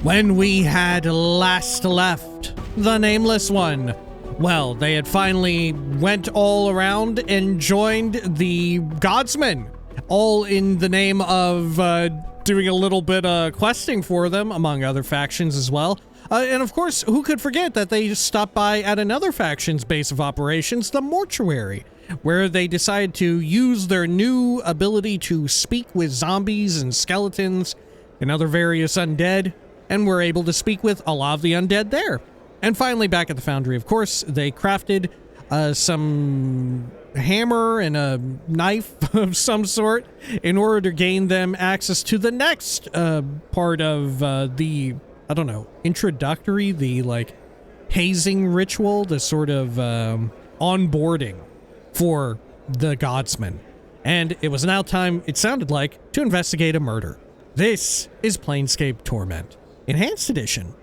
When we had last left the Nameless One, well, they had finally went all around and joined the Godsmen, all in the name of doing a little bit of questing for them, among other factions as well. And of course, who could forget that they stopped by at another faction's base of operations, the Mortuary, where they decided to use their new ability to speak with zombies and skeletons and other various undead, and were able to speak with a lot of the undead there. And finally, back at the Foundry, of course, they crafted some hammer and a knife of some sort in order to gain them access to the next part of the, I don't know, introductory, the like hazing ritual, the sort of onboarding for the Godsmen. And it was now time, it sounded like, to investigate a murder. This is Planescape Torment Enhanced Edition.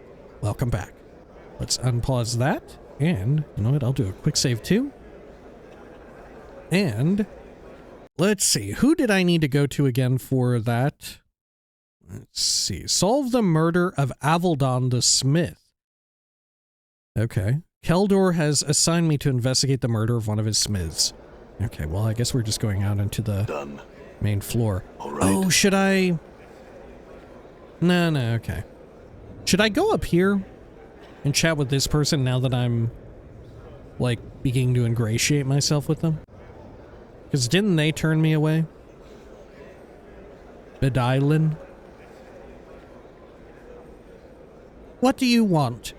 Welcome back. Let's unpause that, and you know what, I'll do a quick save too. And let's see, who did I need to go to again for that? Let's see, solve the murder of Avaldon the Smith. Okay. Keldor has assigned me to investigate the murder of one of his smiths. Okay, well, I guess we're just going out into the main floor. All right. Oh, should I? No, okay. Should I go up here and chat with this person now that I'm, like, beginning to ingratiate myself with them? Because didn't they turn me away? Bedylin? What do you want?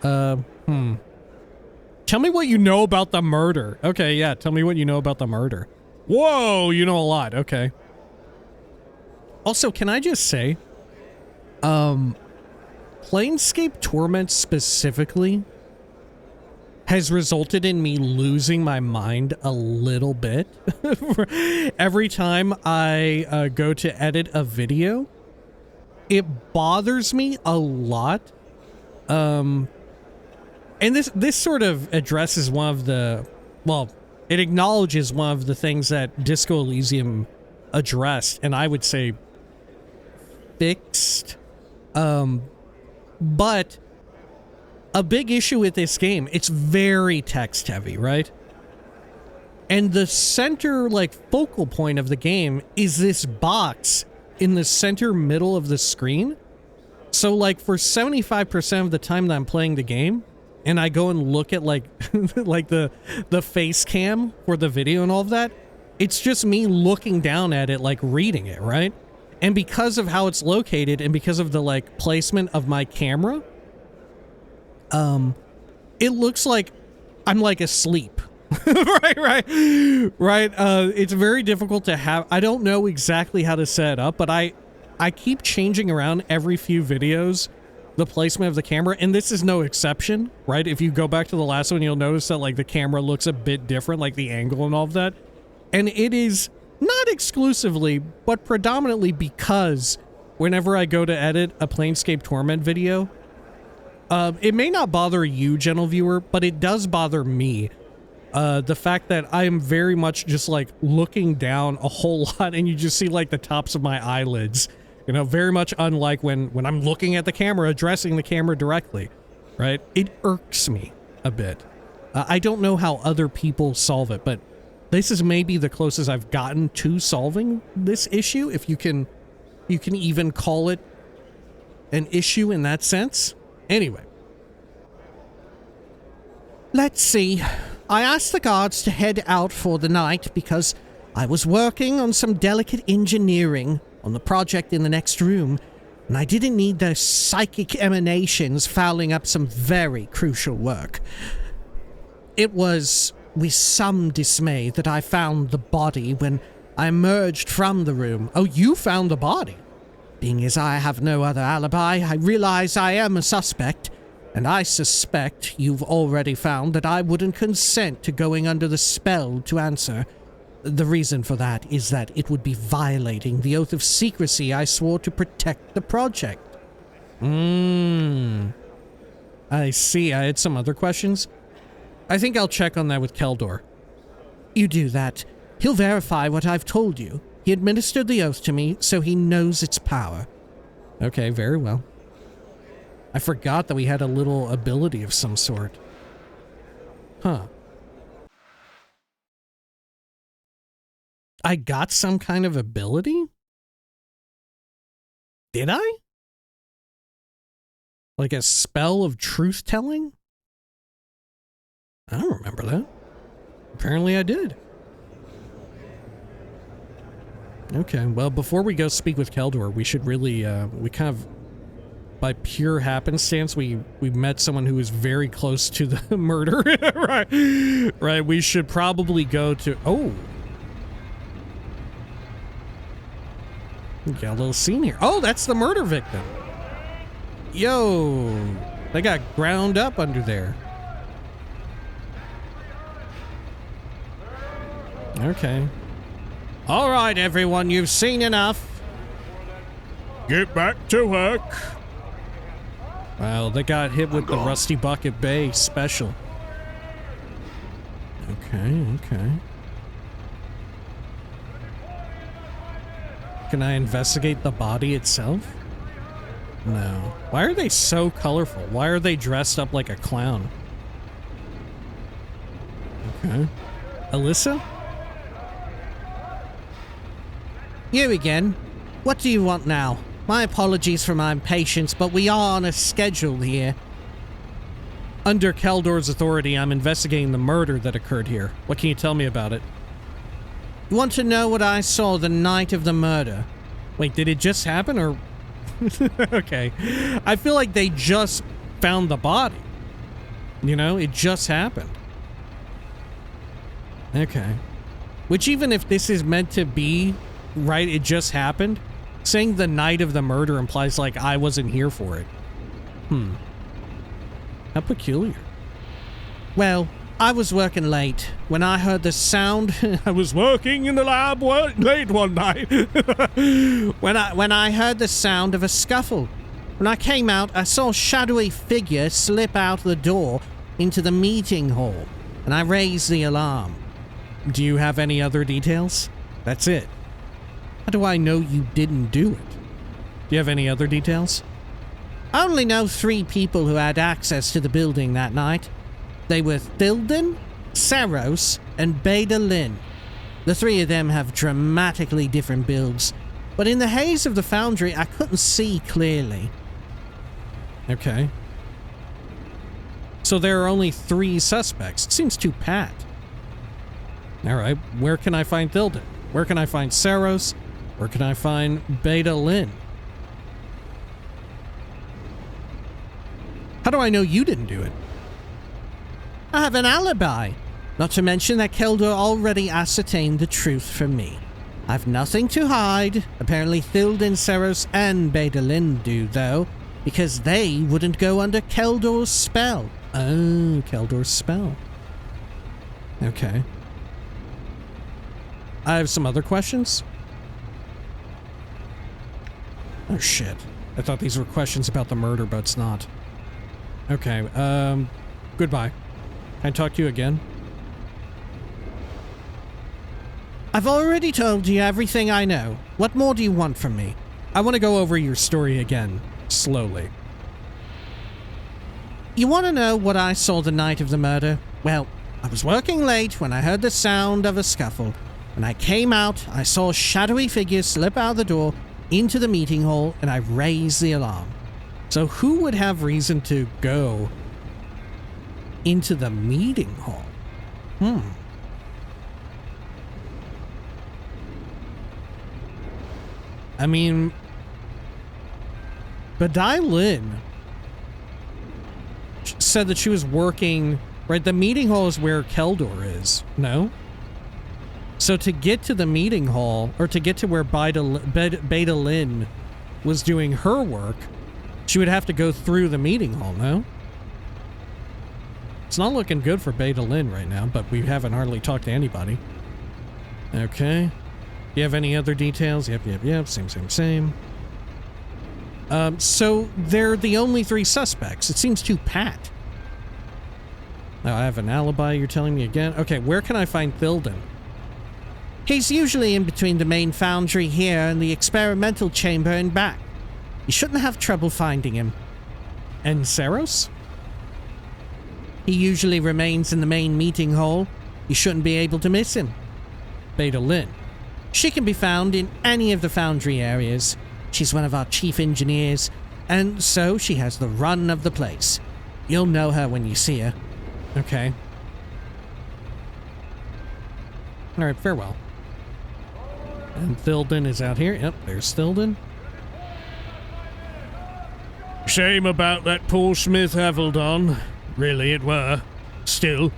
Tell me what you know about the murder. Okay, yeah, tell me what you know about the murder. Whoa, you know a lot, okay. Also, can I just say, Planescape Torment specifically has resulted in me losing my mind a little bit. Every time I go to edit a video, it bothers me a lot. And this sort of addresses one of the, well, it acknowledges one of the things that Disco Elysium addressed, and I would say fixed. But a big issue with this game, it's very text heavy, right? And the center, like, focal point of the game is this box in the center middle of the screen. So, like, for 75% of the time that I'm playing the game, and I go and look at, like, like the face cam for the video and all of that, it's just me looking down at it, like, reading it, right? And because of how it's located and because of the, like, placement of my camera, it looks like I'm, like, asleep. right. It's very difficult to have. I don't know exactly how to set it up, but I keep changing around every few videos the placement of the camera, and this is no exception, right? If you go back to the last one, you'll notice that, like, the camera looks a bit different, like the angle and all of that. And it is not exclusively, but predominantly because whenever I go to edit a Planescape Torment video, it may not bother you, gentle viewer, but it does bother me. The fact that I am very much just, like, looking down a whole lot, and you just see, like, the tops of my eyelids. You know, very much unlike when I'm looking at the camera, addressing the camera directly, right? It irks me a bit. I don't know how other people solve it, but this is maybe the closest I've gotten to solving this issue, if you can even call it an issue in that sense. Anyway. Let's see. I asked the guards to head out for the night because I was working on some delicate engineering on the project in the next room, and I didn't need their psychic emanations fouling up some very crucial work. It was with some dismay that I found the body when I emerged from the room. Oh, you found the body? Being as I have no other alibi, I realize I am a suspect, and I suspect you've already found that I wouldn't consent to going under the spell to answer. The reason for that is that it would be violating the oath of secrecy I swore to protect the project. I see. I had some other questions. I think I'll check on that with Keldor. You do that. He'll verify what I've told you. He administered the oath to me, so he knows its power. Okay, very well. I forgot that we had a little ability of some sort. Huh. I got some kind of ability? Did I? Like a spell of truth-telling? I don't remember that. Apparently I did. Okay, well, before we go speak with Keldor, we should really, we kind of, by pure happenstance, we met someone who was very close to the murder. Right, we should probably go to, oh. We got a little scene here. Oh, that's the murder victim. Yo, they got ground up under there. Okay. All right, everyone, you've seen enough. Get back to work. Well, they got hit with the Rusty Bucket Bay special. Okay, okay. Can I investigate the body itself? No. Why are they so colorful? Why are they dressed up like a clown? Okay. Alyssa? You again. What do you want now? My apologies for my impatience, but we are on a schedule here. Under Keldor's authority, I'm investigating the murder that occurred here. What can you tell me about it? You want to know what I saw the night of the murder? Wait, did it just happen, or... Okay. I feel like they just found the body. You know, it just happened. Okay. Which, even if this is meant to be, right, it just happened, saying the night of the murder implies, like, I wasn't here for it. How peculiar. Well, I was working late. When I heard the sound, I was working in the lab late one night. When I heard the sound of a scuffle. When I came out, I saw a shadowy figure slip out the door into the meeting hall, and I raised the alarm. Do you have any other details? That's it. How do I know you didn't do it? Do you have any other details? I only know 3 people who had access to the building that night. They were Thilden, Saros, and Beta Lynn. The 3 of them have dramatically different builds, but in the haze of the Foundry, I couldn't see clearly. Okay. So there are only 3 suspects. It seems too pat. Alright, where can I find Thilden? Where can I find Saros? Where can I find Beta Lynn? How do I know you didn't do it? I have an alibi. Not to mention that Keldor already ascertained the truth from me. I've nothing to hide. Apparently Thilden, Saros, and Beta Lynn do, though, because they wouldn't go under Keldor's spell. Oh, Keldor's spell. Okay. I have some other questions. Oh, shit. I thought these were questions about the murder, but it's not. Okay, goodbye. Can I talk to you again? I've already told you everything I know. What more do you want from me? I want to go over your story again, slowly. You want to know what I saw the night of the murder? Well, I was working late when I heard the sound of a scuffle. When I came out, I saw a shadowy figure slip out the door into the meeting hall, and I raised the alarm. So who would have reason to go into the meeting hall? I mean, Badai Lin said that she was working, right? The meeting hall is where Keldor is, no? So to get to the meeting hall, or to get to where Beta Lynn was doing her work, she would have to go through the meeting hall, no? It's not looking good for Beta Lynn right now, but we haven't hardly talked to anybody. Okay. Do you have any other details? Yep. Same. So they're the only 3 suspects. It seems too pat. Now, I have an alibi, you're telling me again? Okay, where can I find Thilden? He's usually in between the main foundry here and the experimental chamber and back. You shouldn't have trouble finding him. And Saros? He usually remains in the main meeting hall. You shouldn't be able to miss him. Beta Lynn. She can be found in any of the Foundry areas. She's one of our chief engineers, and so she has the run of the place. You'll know her when you see her. Okay. Alright, farewell. And Thilden is out here. Yep, there's Thilden. Shame about that poor Smith Havildon. Really it were. Still,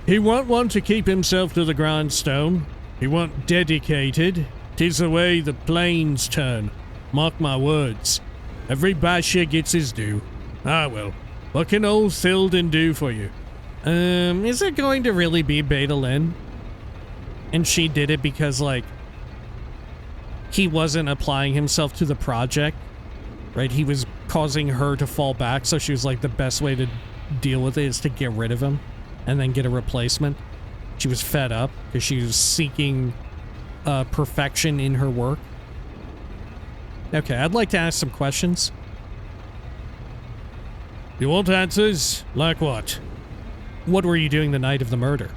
he won't want to keep himself to the grindstone. He won't dedicated. 'Tis the way the planes turn. Mark my words. Every basher gets his due. Ah well, what can old Thilden do for you? Is it going to really be Beta Lynn? And she did it because, like, he wasn't applying himself to the project, right? He was causing her to fall back, so she was like, the best way to deal with it is to get rid of him and then get a replacement. She was fed up because she was seeking perfection in her work. Okay, I'd like to ask some questions. You want answers? Like what? What were you doing the night of the murder?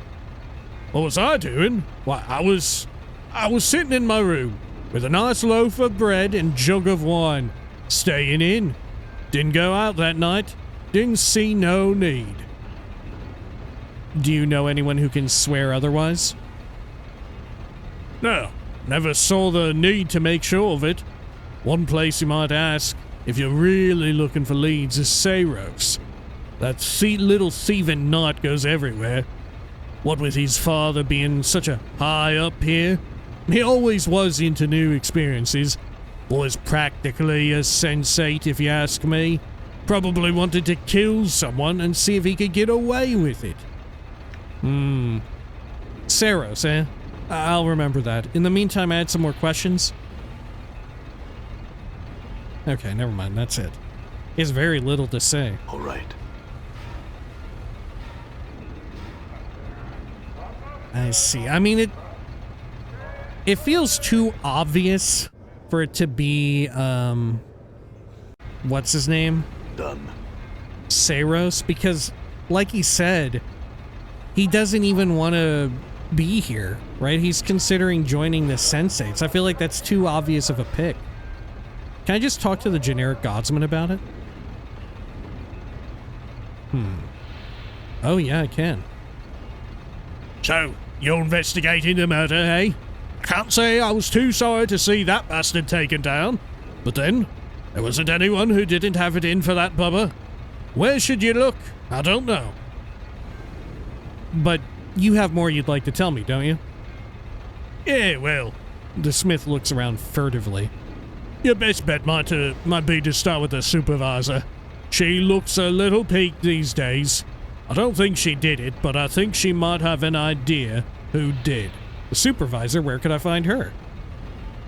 What was I doing? Why, I was sitting in my room with a nice loaf of bread and jug of wine, staying in. Didn't go out that night. Didn't see no need. Do you know anyone who can swear otherwise? No, never saw the need to make sure of it. One place you might ask, if you're really looking for leads, is Saros. That little thieving knight goes everywhere. What with his father being such a high up here, he always was into new experiences. Was practically a sensate, if you ask me. Probably wanted to kill someone and see if he could get away with it. Saros, eh? I'll remember that. In the meantime, I had some more questions. Okay, never mind. That's it. He has very little to say. All right. I see. I mean, it feels too obvious for it to be, what's his name? Done. Saros, because, like he said, he doesn't even want to be here, right? He's considering joining the Sensates. I feel like that's too obvious of a pick. Can I just talk to the generic Godsman about it? Oh, yeah, I can. So, you're investigating the murder, eh? I can't say I was too sorry to see that bastard taken down. But then, there wasn't anyone who didn't have it in for that bubba. Where should you look? I don't know. But you have more you'd like to tell me, don't you? Yeah, well, The Smith looks around furtively. your best bet might be to start with the supervisor. She looks a little peaked these days. I don't think she did it, but I think she might have an idea who did. The supervisor? Where could I find her?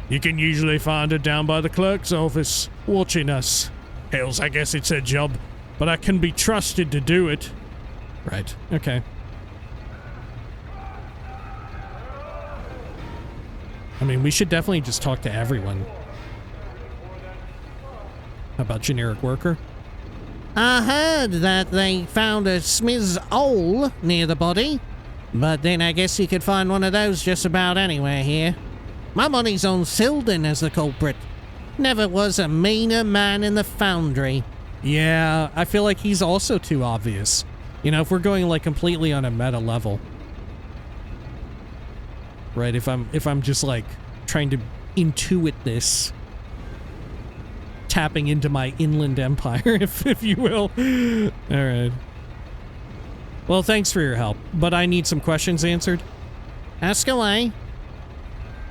You can usually find her down by the clerk's office, watching us. Hells, I guess it's her job, but I can be trusted to do it. Right, okay. I mean, we should definitely just talk to everyone. How about generic worker? I heard that they found a Smith's hole near the body, but then I guess you could find one of those just about anywhere here. My money's on Thilden as the culprit. Never was a meaner man in the Foundry. Yeah, I feel like he's also too obvious. You know, if we're going like completely on a meta level. Right, if I'm just like trying to intuit this, tapping into my inland empire, if you will. All right. Well, thanks for your help, but I need some questions answered. Ask away.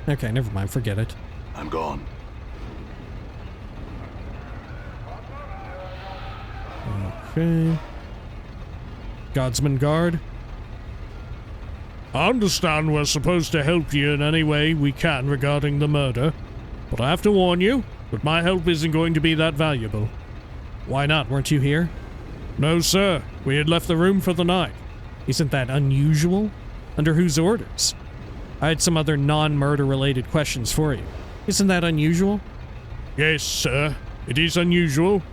Okay, never mind, forget it. I'm gone. Okay. Godsman guard. I understand we're supposed to help you in any way we can regarding the murder, but I have to warn you that my help isn't going to be that valuable. Why not? Weren't you here? No, sir. We had left the room for the night. Isn't that unusual? Under whose orders? I had some other non-murder related questions for you. Isn't that unusual? Yes, sir. It is unusual.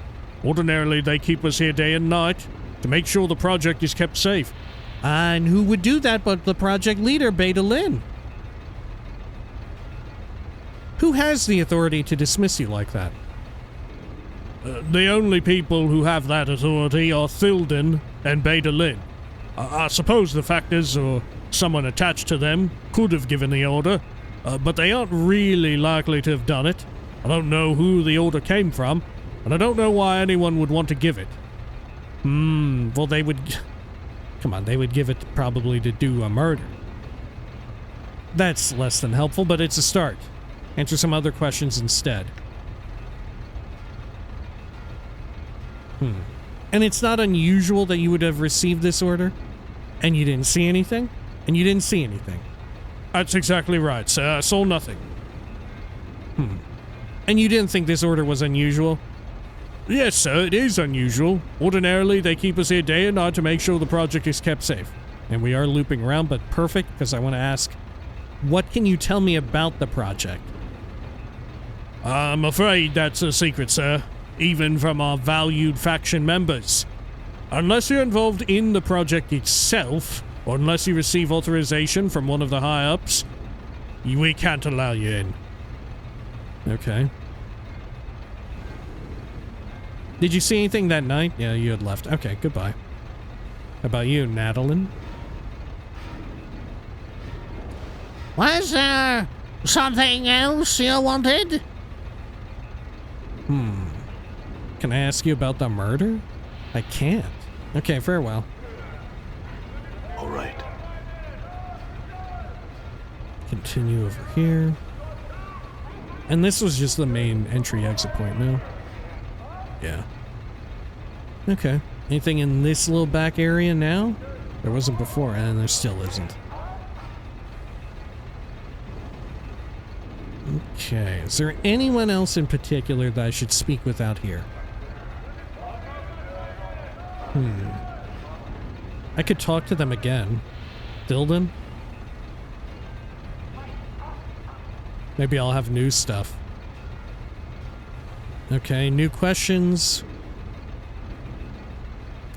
Ordinarily, they keep us here day and night to make sure the project is kept safe. And who would do that but the project leader, Beta Lynn? Who has the authority to dismiss you like that? The only people who have that authority are Thilden and Beta Lynn. I suppose the Factors or someone attached to them could have given the order, but they aren't really likely to have done it. I don't know who the order came from, and I don't know why anyone would want to give it. Well, they would... Come on, they would give it probably to do a murder. That's less than helpful, but it's a start. Answer some other questions instead. And it's not unusual that you would have received this order, and you didn't see anything, and you didn't see anything. That's exactly right, sir. I saw nothing. And you didn't think this order was unusual? Yes, sir, it is unusual. Ordinarily, they keep us here day and night to make sure the project is kept safe. And we are looping around, but perfect, because I want to ask, what can you tell me about the project? I'm afraid that's a secret, sir. Even from our valued faction members. Unless you're involved in the project itself, or unless you receive authorization from one of the high-ups, we can't allow you in. Okay. Did you see anything that night? Yeah, you had left. Okay, goodbye. How about you, Natalie? Was there something else you wanted? Can I ask you about the murder? I can't. Okay, farewell. All right. Continue over here. And this was just the main entry-exit point now. Yeah. Okay. Anything in this little back area now? There wasn't before, and there still isn't. Okay. Is there anyone else in particular that I should speak with out here? I could talk to them again. Dilden? Maybe I'll have new stuff. Okay, new questions.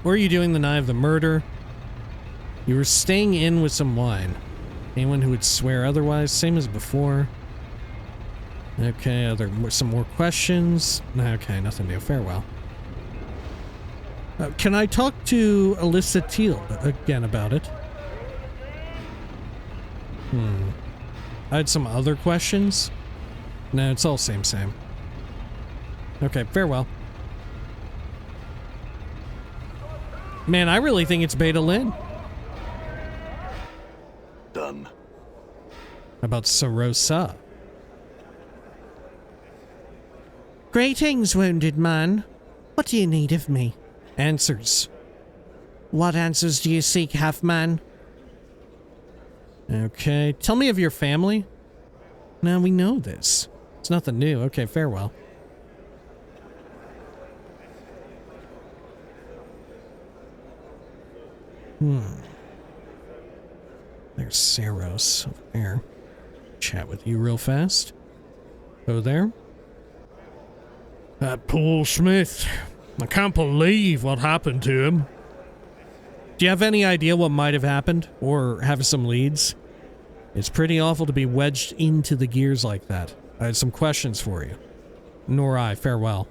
What are you doing the night of the murder? You were staying in with some wine. Anyone who would swear otherwise? Same as before. Okay, are there some more questions? Okay, nothing new. Farewell. Can I talk to Alyssa Teal again about it? I had some other questions. No, it's all same. Okay, farewell. Man, I really think it's Beta Lynn. Done. How about Sarosa? Greetings, wounded man. What do you need of me? Answers. What answers do you seek, half-man? Okay, tell me of your family. Now we know this. It's nothing new. Okay, farewell. There's Saros over there. Chat with you real fast. Go there. That Paul Smith. I can't believe what happened to him. Do you have any idea what might have happened? Or have some leads? It's pretty awful to be wedged into the gears like that. I had some questions for you. Nor I. Farewell.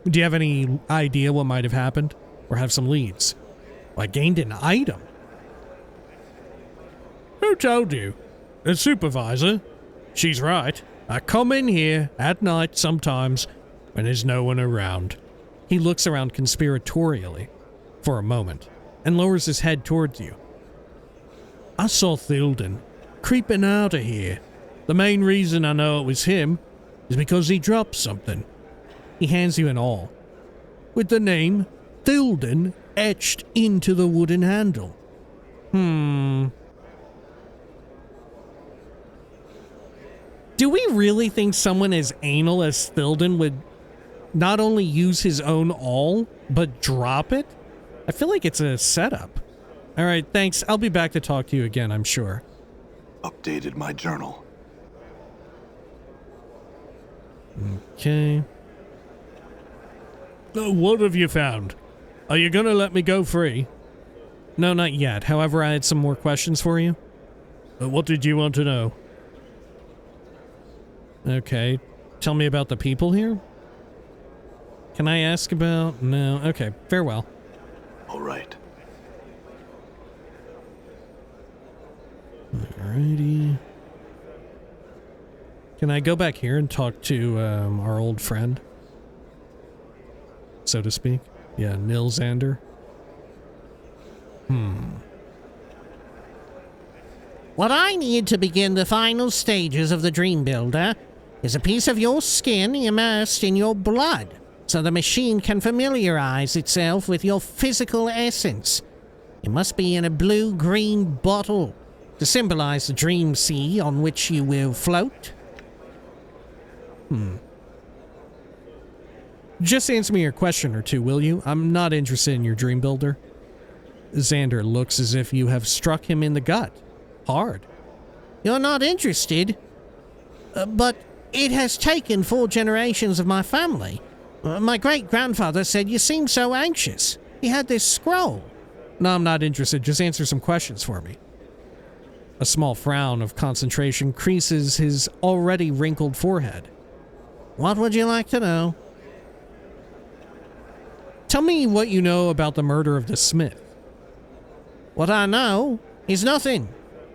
Do you have any idea what might have happened? Or have some leads? Well, I gained an item. Who told you? The supervisor. She's right. I come in here at night sometimes when there's no one around. He looks around conspiratorially for a moment and lowers his head towards you. I saw Thilden creeping out of here. The main reason I know it was him is because he dropped something. He hands you an awl With the name Thilden etched into the wooden handle. Do we really think someone as anal as Thilden would not only use his own awl, but drop it? I feel like it's a setup. Alright, thanks. I'll be back to talk to you again, I'm sure. Updated my journal. Okay. What have you found? Are you gonna let me go free? No, not yet. However, I had some more questions for you. What did you want to know? Okay. Tell me about the people here? Can I ask about... No. Okay. Farewell. All right. Alrighty. Can I go back here and talk to our old friend? So to speak? Yeah, Nilsander. What I need to begin the final stages of the Dream Builder is a piece of your skin immersed in your blood, so the machine can familiarize itself with your physical essence. It must be in a blue-green bottle to symbolize the dream sea on which you will float. Just answer me your question or two, will you? I'm not interested in your dream builder. Xander looks as if you have struck him in the gut. Hard. You're not interested? But it has taken 4 generations of my family. My great-grandfather said you seemed so anxious. He had this scroll. No, I'm not interested. Just answer some questions for me. A small frown of concentration creases his already wrinkled forehead. What would you like to know? Tell me what you know about the murder of the Smith. What I know is nothing.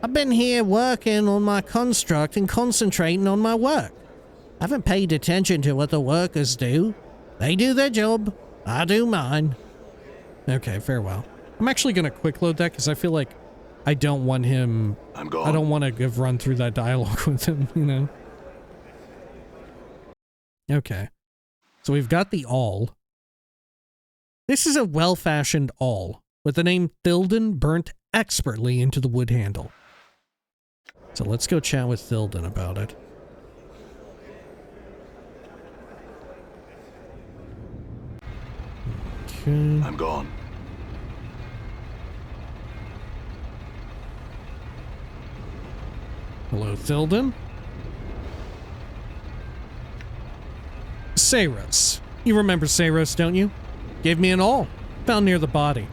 I've been here working on my construct and concentrating on my work. I haven't paid attention to what the workers do. They do their job. I do mine. Okay, farewell. I'm actually going to quick load that because I feel like I don't want him... I'm gone. I don't want to run through that dialogue with him, you know? Okay. So we've got the awl. This is a well-fashioned awl with the name Thilden burnt expertly into the wood handle. So let's go chat with Thilden about it. Okay. I'm gone. Hello, Thilden. Saros. You remember Saros, don't you? Gave me an awl. Found near the body.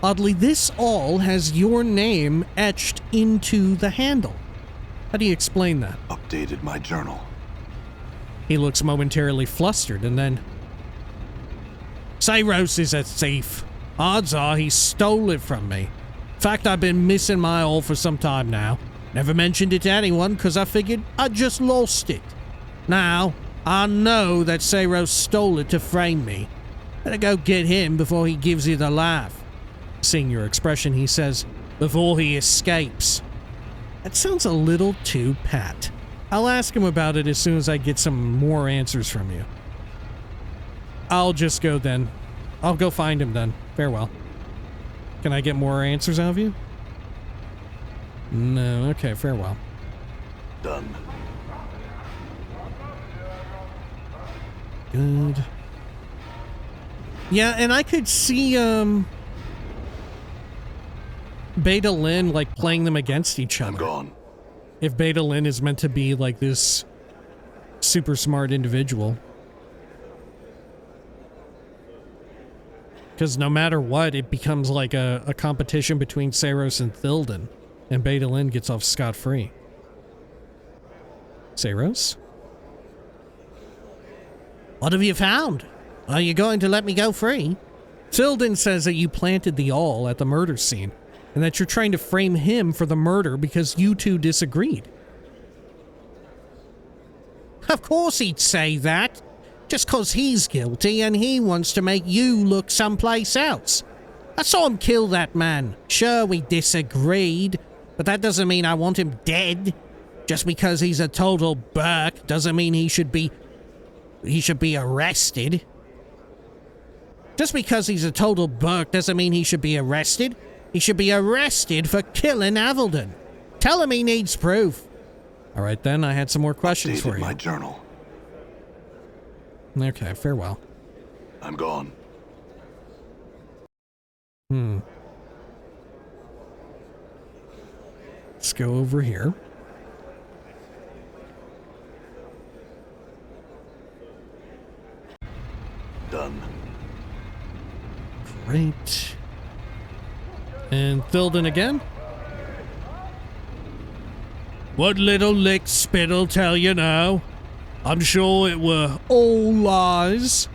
Oddly, this awl has your name etched into the handle. How do you explain that? Updated my journal. He looks momentarily flustered and then... Saros is a thief. Odds are he stole it from me. In fact, I've been missing my awl for some time now. Never mentioned it to anyone because I figured I just lost it. Now, I know that Saros stole it to frame me. Better go get him before he gives you the laugh. Seeing your expression, he says, before he escapes. That sounds a little too pat. I'll ask him about it as soon as I get some more answers from you. I'll just go then. I'll go find him then. Farewell. Can I get more answers out of you? No, okay, farewell. Done. Good. Yeah, and I could see, Beta Lynn, like, playing them against each other. I'm gone. If Beta Lynn is meant to be, like, this super smart individual. Because no matter what, it becomes like a competition between Saros and Thilden. And Beta Lynn gets off scot-free. Saros? What have you found? Are you going to let me go free? Thilden says that you planted the awl at the murder scene, and that you're trying to frame him for the murder because you two disagreed. Of course he'd say that. Just 'cause he's guilty and he wants to make you look someplace else. I saw him kill that man. Sure, we disagreed, but that doesn't mean I want him dead. Just because he's a total Burke doesn't mean he should be arrested. Just because he's a total Burke doesn't mean he should be arrested. He should be arrested for killing Avelden. Tell him he needs proof. All right, then. I had some more questions Updated for you. my journal. Okay, farewell. I'm gone. Let's go over here. Done. Great. And Thilden again. What little lick spit'll tell you now? I'm sure it were All lies.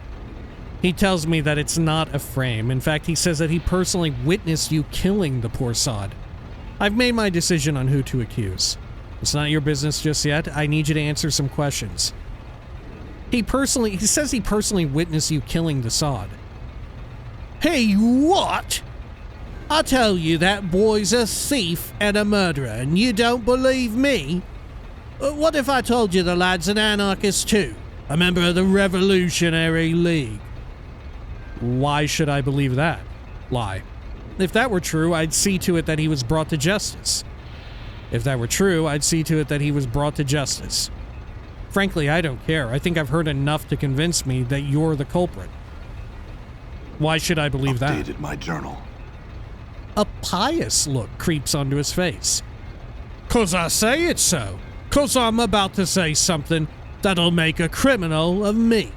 He tells me that it's not a frame. In fact, he says that he personally witnessed you killing the poor sod. I've made my decision on who to accuse. It's not your business just yet. I need you to answer some questions. He says he personally witnessed you killing the sod. Hey, what? I tell you that boy's a thief and a murderer, and you don't believe me? What if I told you the lad's an anarchist too? A member of the Revolutionary League? Why should I believe that? Lie. If that were true, I'd see to it that he was brought to justice. If that were true, I'd see to it that he was brought to justice. Frankly, I don't care. I think I've heard enough to convince me that you're the culprit. Why should I believe that? Updated my journal. A pious look creeps onto his face. 'Cause I say it so. 'Cause I'm about to say something that'll make a criminal of me.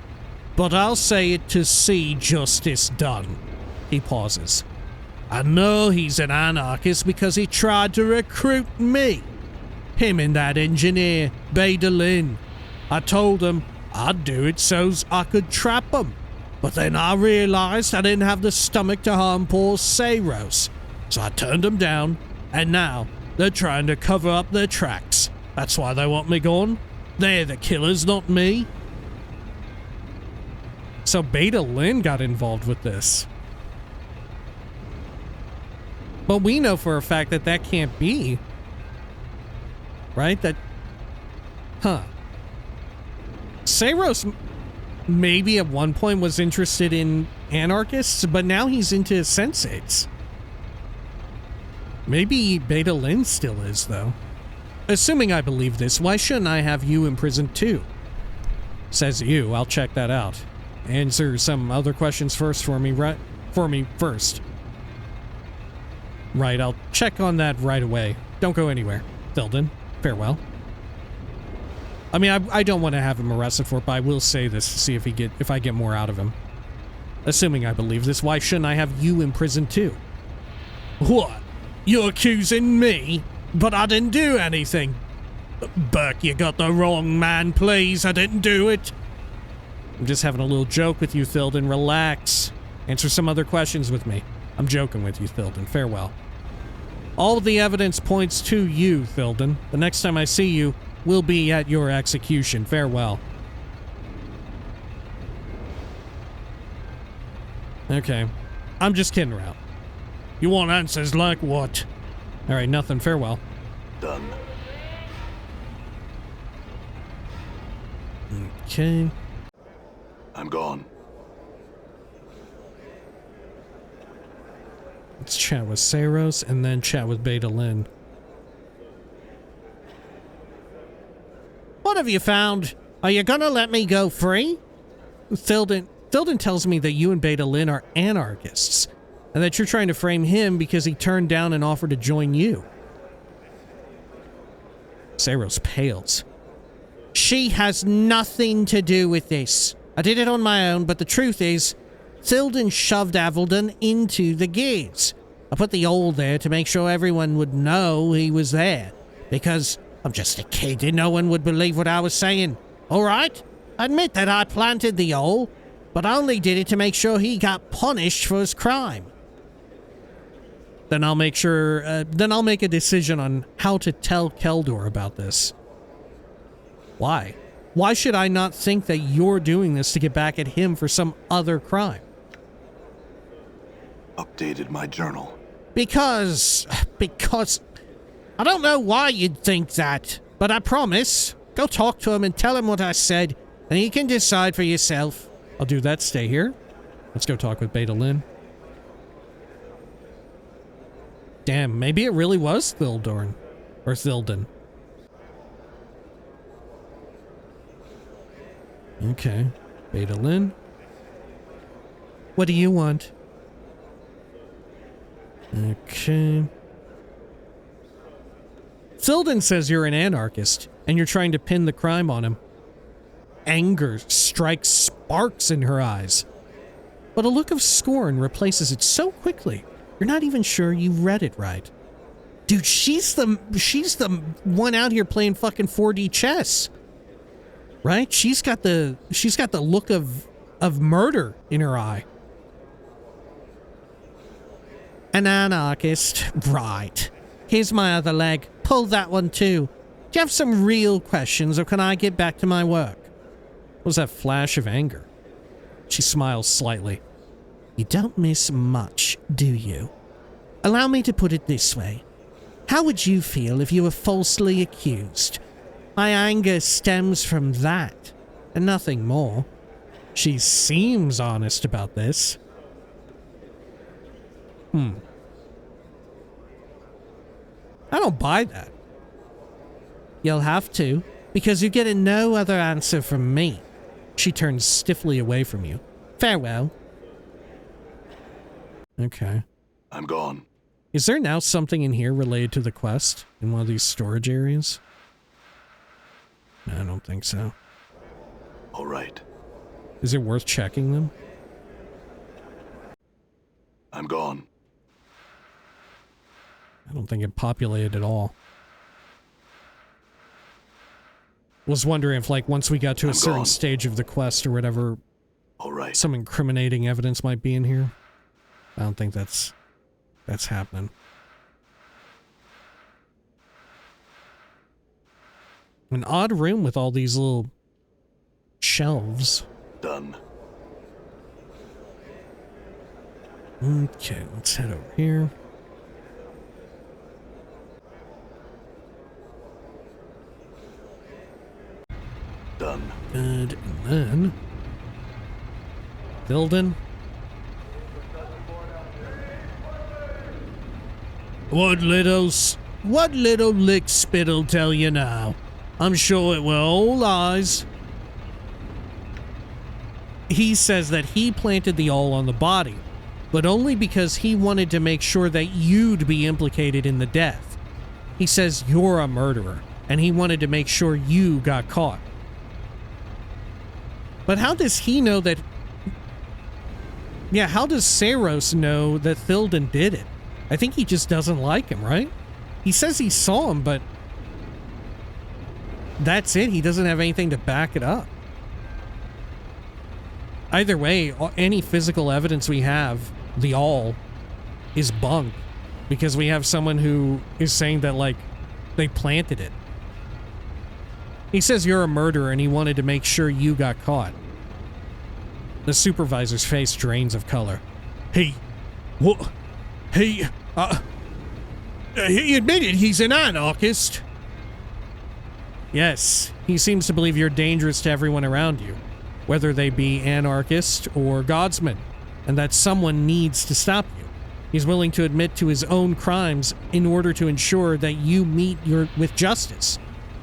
But I'll say it to see justice done. He pauses. I know he's an anarchist because he tried to recruit me. Him and that engineer, Badalin. I told him I'd do it so's I could trap him. But then I realized I didn't have the stomach to harm poor Saros. So I turned him down, and now they're trying to cover up their tracks. That's why they want me gone. They're the killers, not me. So Beta Lynn got involved with this. But we know for a fact that that can't be. Right? Saros maybe at one point was interested in anarchists, but now he's into sensates. Maybe Beta Lynn still is, though. Assuming I believe this, why shouldn't I have you imprisoned too? Says you, I'll check that out. Answer some other questions first for me, right? For me first. Right, I'll check on that right away. Don't go anywhere. Thilden, farewell. I mean, I don't want to have him arrested for it, but I will say this to see if I get more out of him. Assuming I believe this, why shouldn't I have you imprisoned too? What? You're accusing me? But I didn't do anything. Burke, you got the wrong man, please. I didn't do it. I'm just having a little joke with you, Thilden. Relax. Answer some other questions with me. I'm joking with you, Thilden. Farewell. All of the evidence points to you, Thilden. The next time I see you, we'll be at your execution. Farewell. Okay. I'm just kidding around. You want answers like what? Alright, nothing. Farewell. Done. Okay. I'm gone. Let's chat with Saros and then chat with Beta Lynn. What have you found? Are you gonna let me go free? Thilden tells me that you and Beta Lynn are anarchists, and that you're trying to frame him because he turned down an offer to join you. Saros pales. She has nothing to do with this. I did it on my own, but the truth is, Thilden shoved Avildon into the gears. I put the hole there to make sure everyone would know he was there, because I'm just a kid and no one would believe what I was saying. Alright? I admit that I planted the hole, but I only did it to make sure he got punished for his crime. Then I'll make a decision on how to tell Keldor about this. Why? Why should I not think that you're doing this to get back at him for some other crime? Updated my journal. Because I don't know why you'd think that, but I promise. Go talk to him and tell him what I said, and you can decide for yourself. I'll do that. Stay here. Let's go talk with Beta Lynn. Damn, maybe it really was Thildorn. Or Thilden. Okay. Beta Lynn. What do you want? Okay. Thilden says you're an anarchist, and you're trying to pin the crime on him. Anger strikes sparks in her eyes. but a look of scorn replaces it so quickly, you're not even sure you read it right. Dude, she's the one out here playing fucking 4D chess. Right? She's got the look of murder in her eye. An anarchist, right. Here's my other leg. Pull that one too. Do you have some real questions, or can I get back to my work? What was that flash of anger? She smiles slightly. You don't miss much, do you? Allow me to put it this way. How would you feel if you were falsely accused? My anger stems from that, and nothing more. She seems honest about this. I don't buy that. You'll have to, because you're getting no other answer from me. She turns stiffly away from you. Farewell. Okay. I'm gone. Is there now something in here related to the quest in one of these storage areas? No, I don't think so. All right. Is it worth checking them? I'm gone. I don't think it populated at all. Was wondering if, like, once we got to a certain stage of the quest or whatever, all right, some incriminating evidence might be in here. I don't think that's happening. An odd room with all these little shelves. Done. Okay, let's head over here. Done. Good, and then... Tilden. What little lick spit'll tell you now? I'm sure it were all lies. He says that he planted the awl on the body, but only because he wanted to make sure that you'd be implicated in the death. He says you're a murderer, and he wanted to make sure you got caught. But how does he know that... Yeah, how does Saros know that Tilden did it? I think he just doesn't like him, right? He says he saw him, but... That's it. He doesn't have anything to back it up. Either way, any physical evidence we have, the awl, is bunk. Because we have someone who is saying that, like, they planted it. He says you're a murderer and he wanted to make sure you got caught. The supervisor's face drains of color. He admitted he's an anarchist. Yes, he seems to believe you're dangerous to everyone around you, whether they be anarchist or godsmen, and that someone needs to stop you. He's willing to admit to his own crimes in order to ensure that you meet with justice.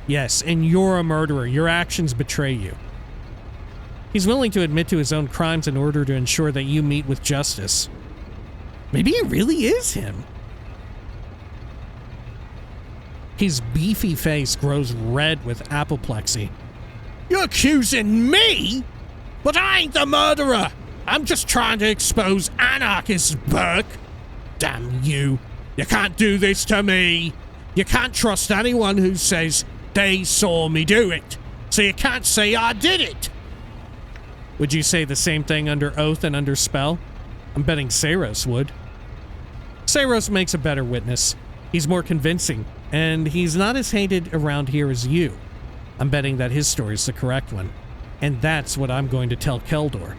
Yes, and you're a murderer. Your actions betray you. He's willing to admit to his own crimes in order to ensure that you meet with justice. Maybe it really is him. His beefy face grows red with apoplexy. You're accusing me? But I ain't the murderer! I'm just trying to expose anarchists, Burke! Damn you! You can't do this to me! You can't trust anyone who says they saw me do it, so you can't say I did it! Would you say the same thing under oath and under spell? I'm betting Saros would. Saros makes a better witness. He's more convincing, and he's not as hated around here as you. I'm betting that his story's the correct one. And that's what I'm going to tell Keldor.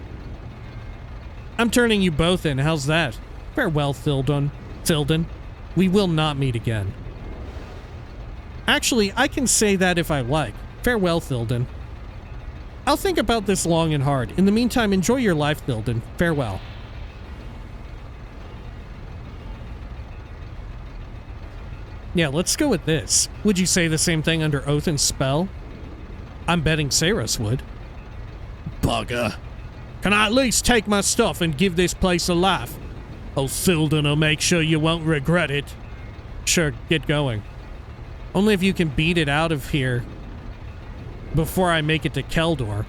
I'm turning you both in, how's that? Farewell, Tilden. We will not meet again. Actually, I can say that if I like. Farewell, Tilden. I'll think about this long and hard. In the meantime, enjoy your life, Tilden. Farewell. Yeah, let's go with this. Would you say the same thing under oath and spell? I'm betting Saros would. Bugger. Can I at least take my stuff and give this place a laugh? Oh, Tilden will make sure you won't regret it. Sure, get going. Only if you can beat it out of here before I make it to Keldor.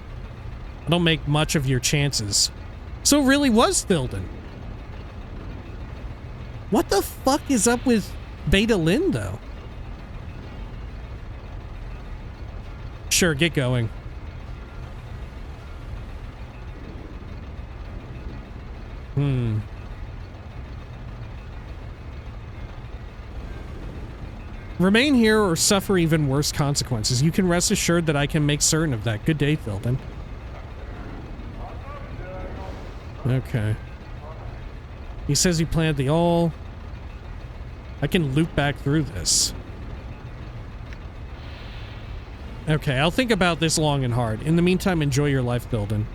I don't make much of your chances. So it really was Thilden. What the fuck is up with Beta Lynn, though? Sure, get going. Remain here or suffer even worse consequences. You can rest assured that I can make certain of that. Good day, Thilden. Okay. He says he planted the all. I can loop back through this. Okay, I'll think about this long and hard. In the meantime, enjoy your life, Thilden.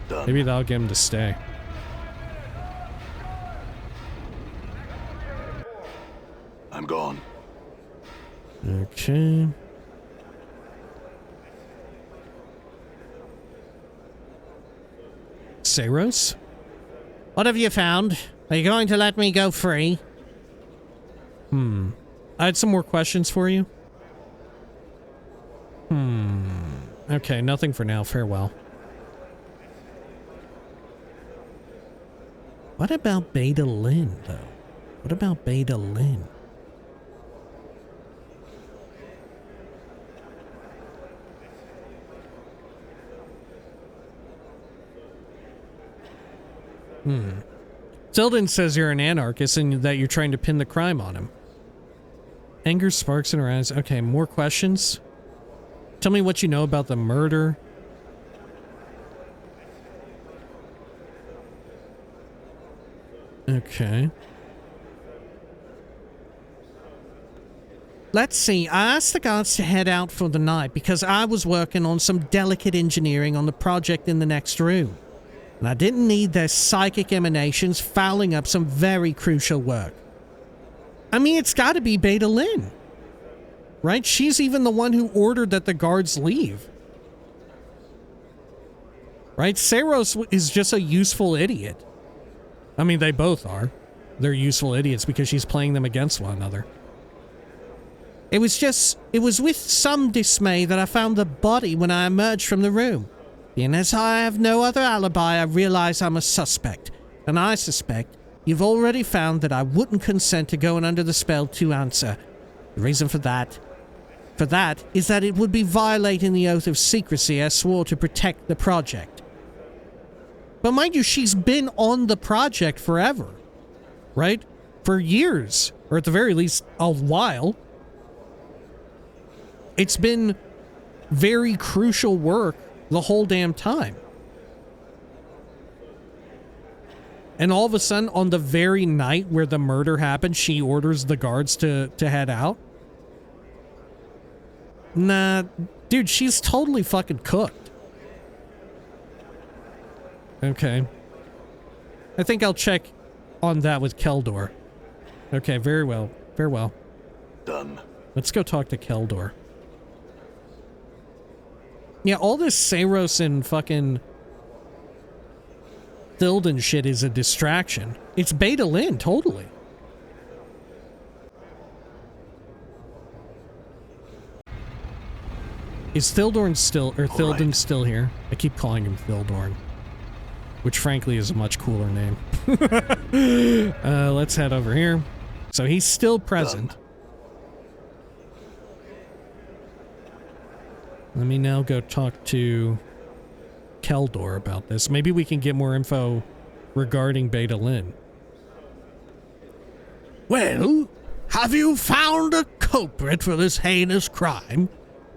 Done. Maybe that'll get him to stay. I'm gone. Okay. Saros? What have you found? Are you going to let me go free? I had some more questions for you. Okay, nothing for now. Farewell. What about Beta Lynn, though? What about Beta Lynn? Thilden says you're an anarchist and that you're trying to pin the crime on him. Anger sparks in her eyes. Okay, more questions? Tell me what you know about the murder. Okay. Let's see, I asked the guards to head out for the night because I was working on some delicate engineering on the project in the next room. And I didn't need their psychic emanations fouling up some very crucial work. I mean, it's gotta be Beta Lynn. Right? She's even the one who ordered that the guards leave. Right? Saros is just a useful idiot. I mean, they both are. They're useful idiots because she's playing them against one another. It was with some dismay that I found the body when I emerged from the room. Being as I have no other alibi, I realize I'm a suspect. And I suspect you've already found that I wouldn't consent to going under the spell to answer. The reason for that is that it would be violating the oath of secrecy I swore to protect the project. But mind you, she's been on the project forever. Right? For years. Or at the very least, a while. It's been very crucial work the whole damn time. And all of a sudden, on the very night where the murder happened, she orders the guards to head out? Nah, dude, she's totally fucking cooked. Okay. I think I'll check on that with Keldor. Okay, very well. Farewell. Done. Let's go talk to Keldor. Yeah, all this Saros and fucking Thilden shit is a distraction. It's Beta Lynn, totally. Is Thildorn still, or Thilden still here? I keep calling him Thildorn, which frankly is a much cooler name. Let's head over here. So he's still present. Done. Let me now go talk to Keldor about this. Maybe we can get more info regarding Beta Lynn. Well, have you found a culprit for this heinous crime?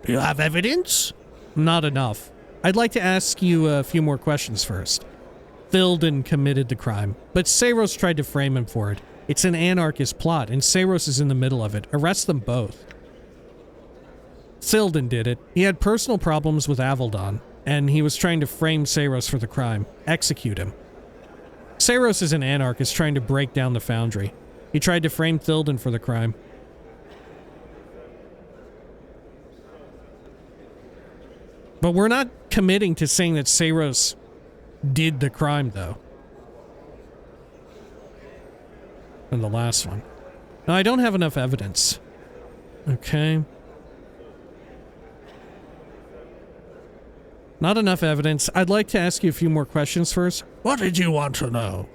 Do you have evidence? Not enough. I'd like to ask you a few more questions first. Thilden committed the crime, but Saros tried to frame him for it. It's an anarchist plot, and Saros is in the middle of it. Arrest them both. Thilden did it. He had personal problems with Avaldon, and he was trying to frame Saros for the crime. Execute him. Saros is an anarchist trying to break down the Foundry. He tried to frame Thilden for the crime. But we're not committing to saying that Saros did the crime, though. And the last one. No, I don't have enough evidence. Okay. Not enough evidence. I'd like to ask you a few more questions first. What did you want to know?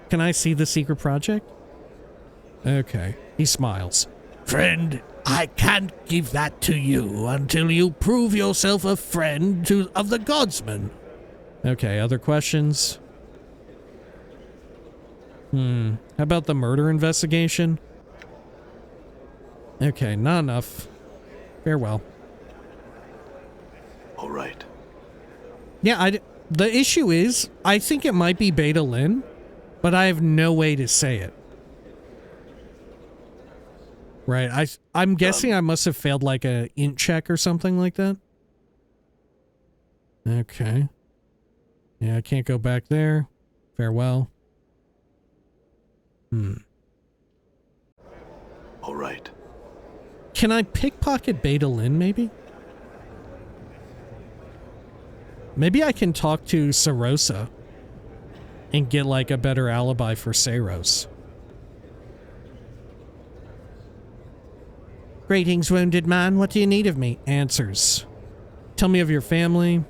Can I see the secret project? Okay. He smiles. Friend, I can't give that to you until you prove yourself a friend of the Godsmen. Okay, other questions? How about the murder investigation? Okay, not enough. Farewell. All right. Yeah, the issue is, I think it might be Beta Lin, but I have no way to say it. Right, I'm guessing I must have failed like a int check or something like that. Okay. Yeah, I can't go back there. Farewell. All right. Can I pickpocket Beta Lin, maybe? Maybe I can talk to Sarosa and get like a better alibi for Saros. Greetings, wounded man. What do you need of me? Answers. Tell me of your family.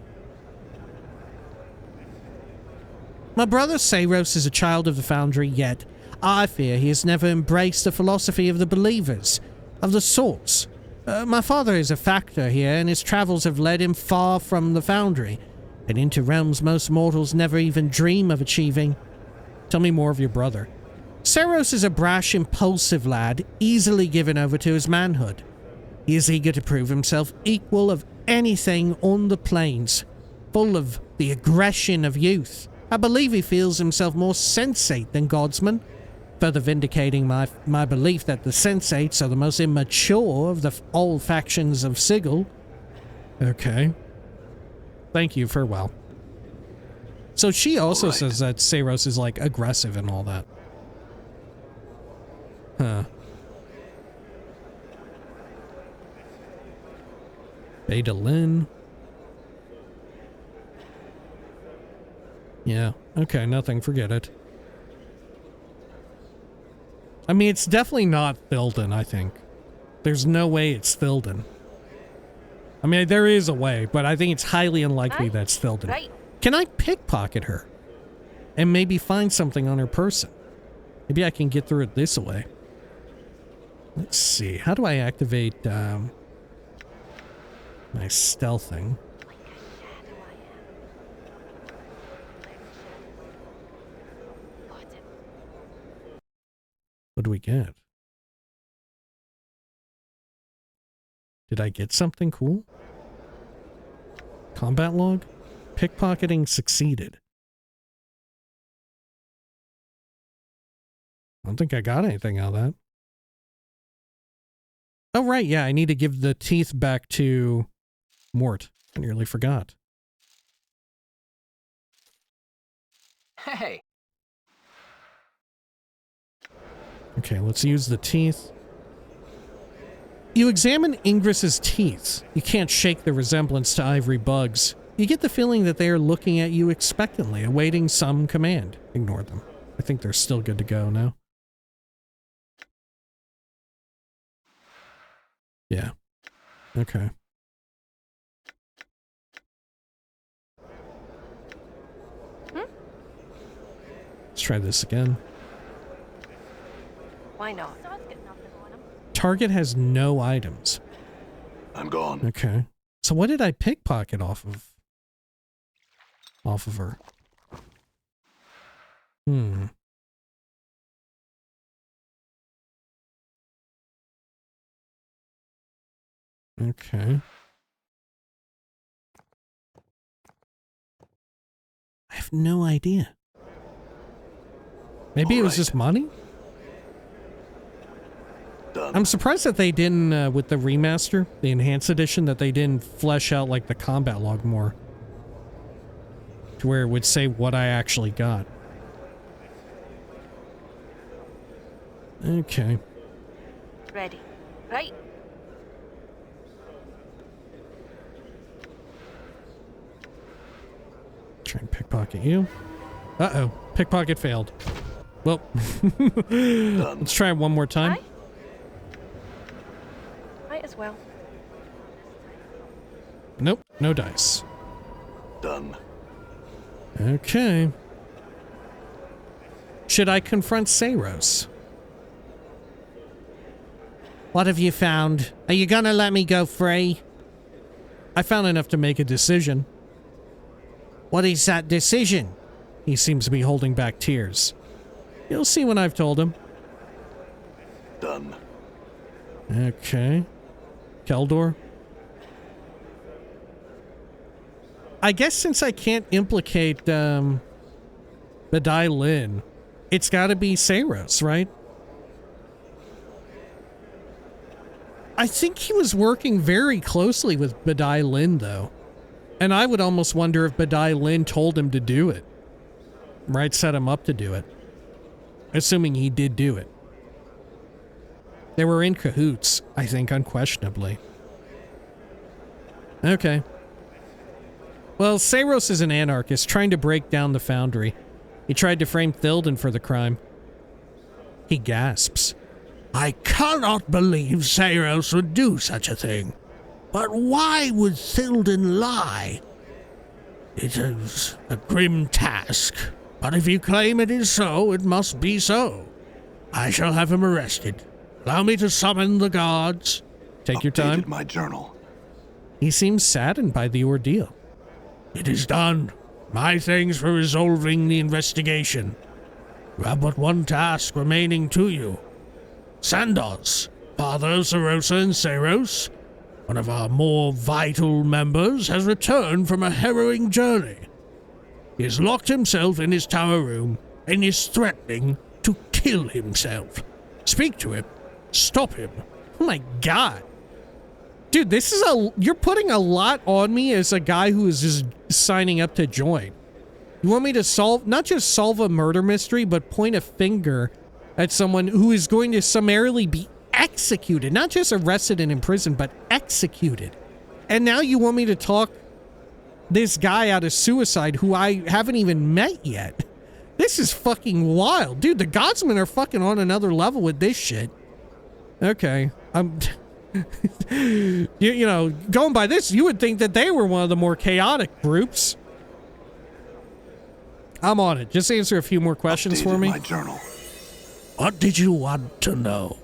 My brother Saros is a child of the Foundry, yet I fear he has never embraced the philosophy of the believers, of the source. My father is a factor here, and his travels have led him far from the Foundry, and into realms most mortals never even dream of achieving. Tell me more of your brother. Saros is a brash, impulsive lad, easily given over to his manhood. He is eager to prove himself equal of anything on the plains, full of the aggression of youth. I believe he feels himself more sensate than Godsmen, further vindicating my belief that the sensates are the most immature of the old factions of Sigil. Okay. Thank you, farewell. So she also says that Saros is like aggressive and all that. Huh. Beta Lin. Yeah, okay, nothing, forget it. I mean, it's definitely not Thilden, I think. There's no way it's Thilden. I mean, there is a way, but I think it's highly unlikely that's Thilden. Right. Can I pickpocket her? And maybe find something on her person? Maybe I can get through it this way. Let's see, how do I activate, my stealthing? What do we get? Did I get something cool? Combat log? Pickpocketing succeeded. I don't think I got anything out of that. Oh, right, yeah, I need to give the teeth back to Mort. I nearly forgot. Hey. Okay, let's use the teeth. You examine Ingris's teeth. You can't shake the resemblance to ivory bugs. You get the feeling that they are looking at you expectantly, awaiting some command. Ignore them. I think they're still good to go now. Yeah. Okay. Let's try this again. Why not? Target has no items. I'm gone. Okay. So what did I pickpocket off of? Off of her. Okay. I have no idea. Maybe it was just money? Done. I'm surprised that they didn't, with the remaster, the enhanced edition, that they didn't flesh out, like, the combat log more. To where it would say what I actually got. Okay. Ready. Right. Try and pickpocket you. Uh-oh. Pickpocket failed. Well, let's try it one more time. Might as well. Nope. No dice. Done. Okay. Should I confront Saros? What have you found? Are you gonna let me go free? I found enough to make a decision. What is that decision? He seems to be holding back tears. You'll see when I've told him. Done. Okay. Keldor? I guess since I can't implicate, Badai Lin, it's gotta be Saros, right? I think he was working very closely with Badai Lin, though. And I would almost wonder if Badai Lin told him to do it. Right, set him up to do it. Assuming he did do it. They were in cahoots, I think, unquestionably. Okay. Well, Saros is an anarchist trying to break down the Foundry. He tried to frame Thilden for the crime. He gasps. I cannot believe Saros would do such a thing. But why would Thilden lie? It is a grim task, but if you claim it is so, it must be so. I shall have him arrested. Allow me to summon the guards. Take your time. Updated my journal. He seems saddened by the ordeal. It is done. My thanks for resolving the investigation. You have but one task remaining to you. Sandoz, father of Sarosa and Saros, one of our more vital members, has returned from a harrowing journey. He has locked himself in his tower room and is threatening to kill himself. Speak to him. Stop him. Oh my god. Dude, this is you're putting a lot on me as a guy who is just signing up to join. You want me to not just solve a murder mystery, but point a finger at someone who is going to summarily be executed, not just arrested and imprisoned, but executed. And now you want me to talk this guy out of suicide who I haven't even met yet. This is fucking wild. Dude, the Godsmen are fucking on another level with this shit. Okay. you know, going by this, you would think that they were one of the more chaotic groups. I'm on it. Just answer a few more questions for me. My journal. What did you want to know?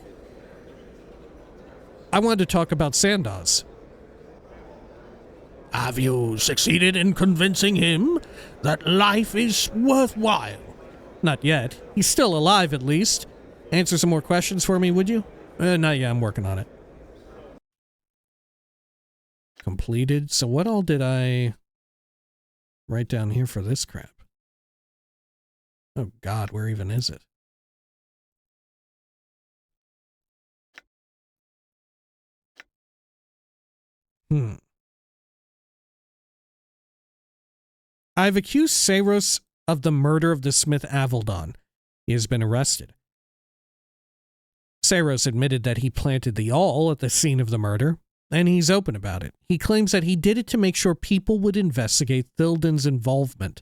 I wanted to talk about Sandoz. Have you succeeded in convincing him that life is worthwhile? Not yet. He's still alive, at least. Answer some more questions for me, would you? Not yet. I'm working on it. Completed. So what all did I write down here for this crap? Oh god, where even is it? I've accused Saros of the murder of the Smith Avaldon. He has been arrested. Saros admitted that he planted the awl at the scene of the murder, and he's open about it. He claims that he did it to make sure people would investigate Thilden's involvement.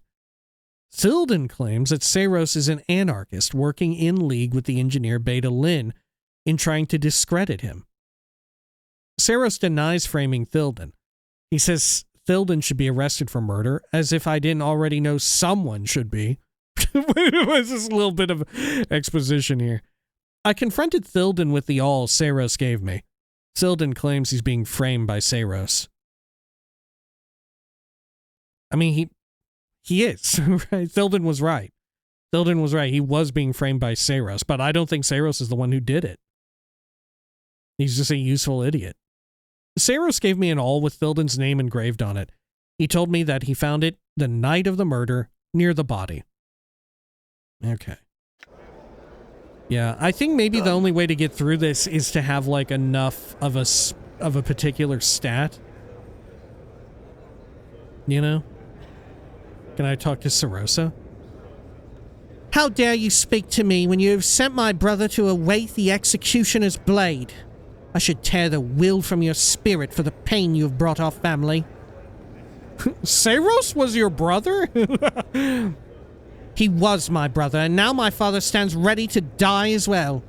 Thilden claims that Saros is an anarchist working in league with the engineer Beta Lin in trying to discredit him. Saros denies framing Thilden. He says Thilden should be arrested for murder, as if I didn't already know someone should be. There's this little bit of exposition here. I confronted Thilden with the awl Saros gave me. Thilden claims he's being framed by Saros. I mean, he is, right? Thilden was right. Thilden was right. He was being framed by Saros, but I don't think Saros is the one who did it. He's just a useful idiot. Saros gave me an awl with Thilden's name engraved on it. He told me that he found it the night of the murder near the body. Okay. Yeah, I think maybe the only way to get through this is to have like enough of a particular stat. You know? Can I talk to Sarosa? How dare you speak to me when you have sent my brother to await the executioner's blade? I should tear the will from your spirit for the pain you have brought our family. Saros was your brother? He was my brother, and now my father stands ready to die as well.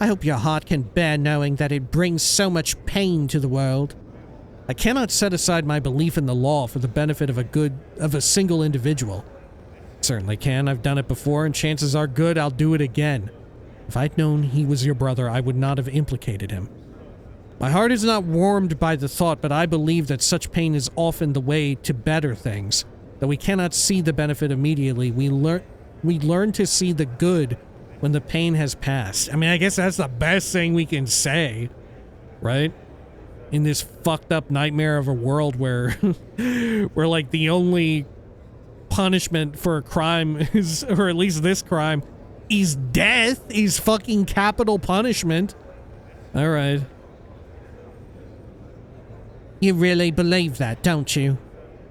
I hope your heart can bear knowing that it brings so much pain to the world. I cannot set aside my belief in the law for the benefit of a single individual. Certainly can. I've done it before, and chances are good I'll do it again. If I'd known he was your brother, I would not have implicated him. My heart is not warmed by the thought, but I believe that such pain is often the way to better things. Though we cannot see the benefit immediately, we learn to see the good when the pain has passed. I mean, I guess that's the best thing we can say, right? In this fucked up nightmare of a world where where like the only punishment for a crime is, or at least this crime, is death, is fucking capital punishment. All right. You really believe that, don't you?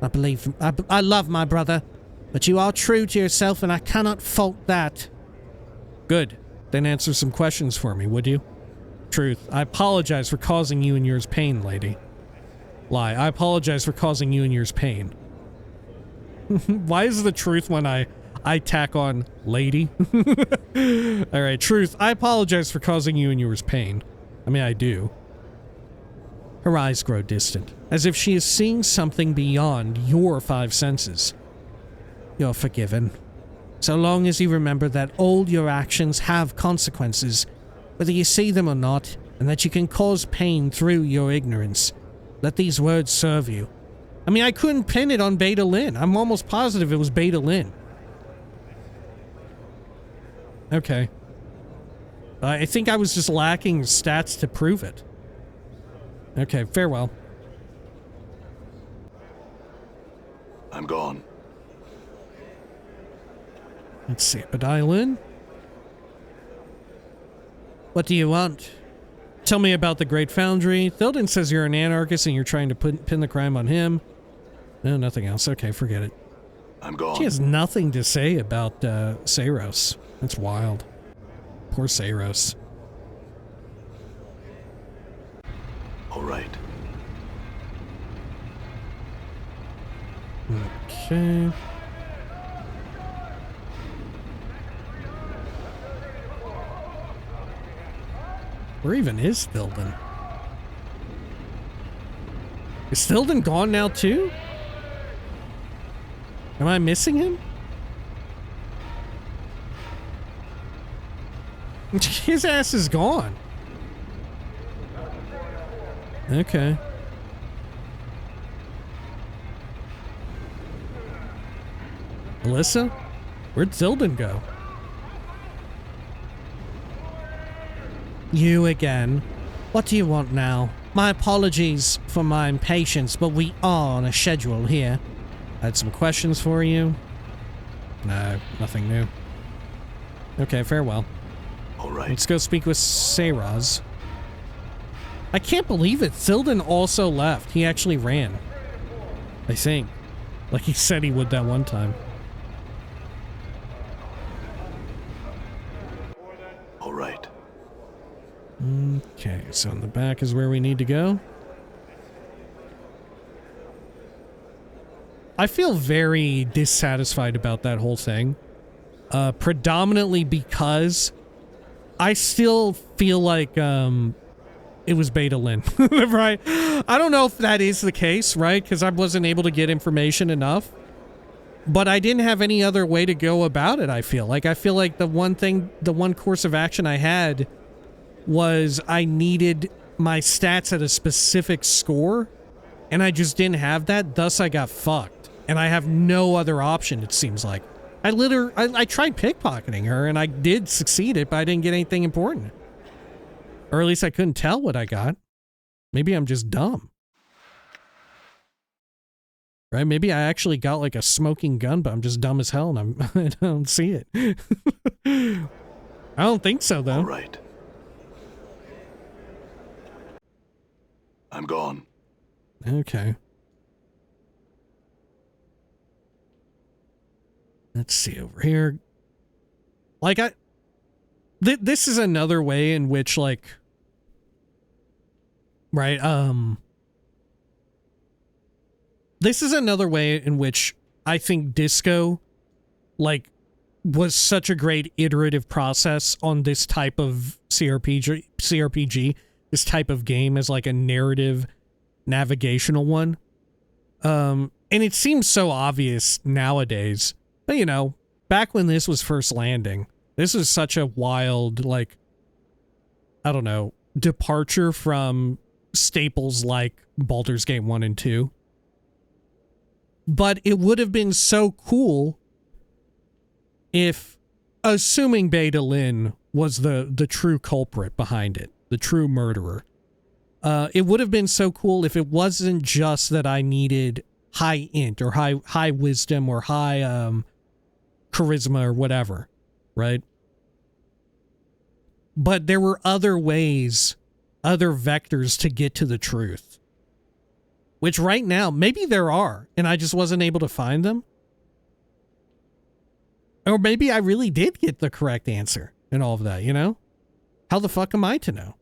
I love my brother, but you are true to yourself and I cannot fault that. Good. Then answer some questions for me, would you? Truth, I apologize for causing you and yours pain, lady. Lie, I apologize for causing you and yours pain. Why is the truth when I tack on lady? Alright, truth, I apologize for causing you and yours pain. I mean, I do. Her eyes grow distant, as if she is seeing something beyond your five senses. You're forgiven. So long as you remember that all your actions have consequences, whether you see them or not, and that you can cause pain through your ignorance. Let these words serve you. I mean, I couldn't pin it on Beta Lynn. I'm almost positive it was Beta Lynn. Okay. I think I was just lacking stats to prove it. Okay, farewell. I'm gone. Let's see, but dial in. What do you want? Tell me about the Great Foundry. Thilden says you're an anarchist and you're trying to pin the crime on him. No, nothing else. Okay, forget it. I'm gone. She has nothing to say about Saros. That's wild. Poor Saros. All right. Okay. Where even is Thilden? Is Thilden gone now too? Am I missing him? His ass is gone. Okay. Alyssa? Where'd Thilden go? You again. What do you want now? My apologies for my impatience, but we are on a schedule here. I had some questions for you. No, nothing new. Okay, farewell. All right. Let's go speak with Saraz. I can't believe it. Thilden also left. He actually ran. I think. Like he said he would that one time. All right. Okay, so in the back is where we need to go. I feel very dissatisfied about that whole thing. Predominantly because I still feel like it was Beta Lynn, right? I don't know if that is the case, right? Because I wasn't able to get information enough. But I didn't have any other way to go about it, I feel like. I feel like the one course of action I had was I needed my stats at a specific score, and I just didn't have that, thus I got fucked. And I have no other option, it seems like. I tried pickpocketing her, and I did succeed it, but I didn't get anything important. Or at least I couldn't tell what I got. Maybe I'm just dumb. Right? Maybe I actually got like a smoking gun, but I'm just dumb as hell and I don't see it. I don't think so, though. All right. I'm gone. Okay. Let's see over here. Like, this is another way in which, like, right, this is another way in which I think Disco, like, was such a great iterative process on this type of CRPG, this type of game as, like, a narrative navigational one. And it seems so obvious nowadays. But, you know, back when this was first landing, this was such a wild, like, I don't know, departure from staples like Baldur's Gate 1 and 2. But it would have been so cool if, assuming Beta Lynn was the true culprit behind it, the true murderer, it would have been so cool if it wasn't just that I needed high int or high wisdom or high charisma or whatever, right? But there were other ways, other vectors to get to the truth. Which right now, maybe there are, and I just wasn't able to find them. Or maybe I really did get the correct answer and all of that, you know? How the fuck am I to know?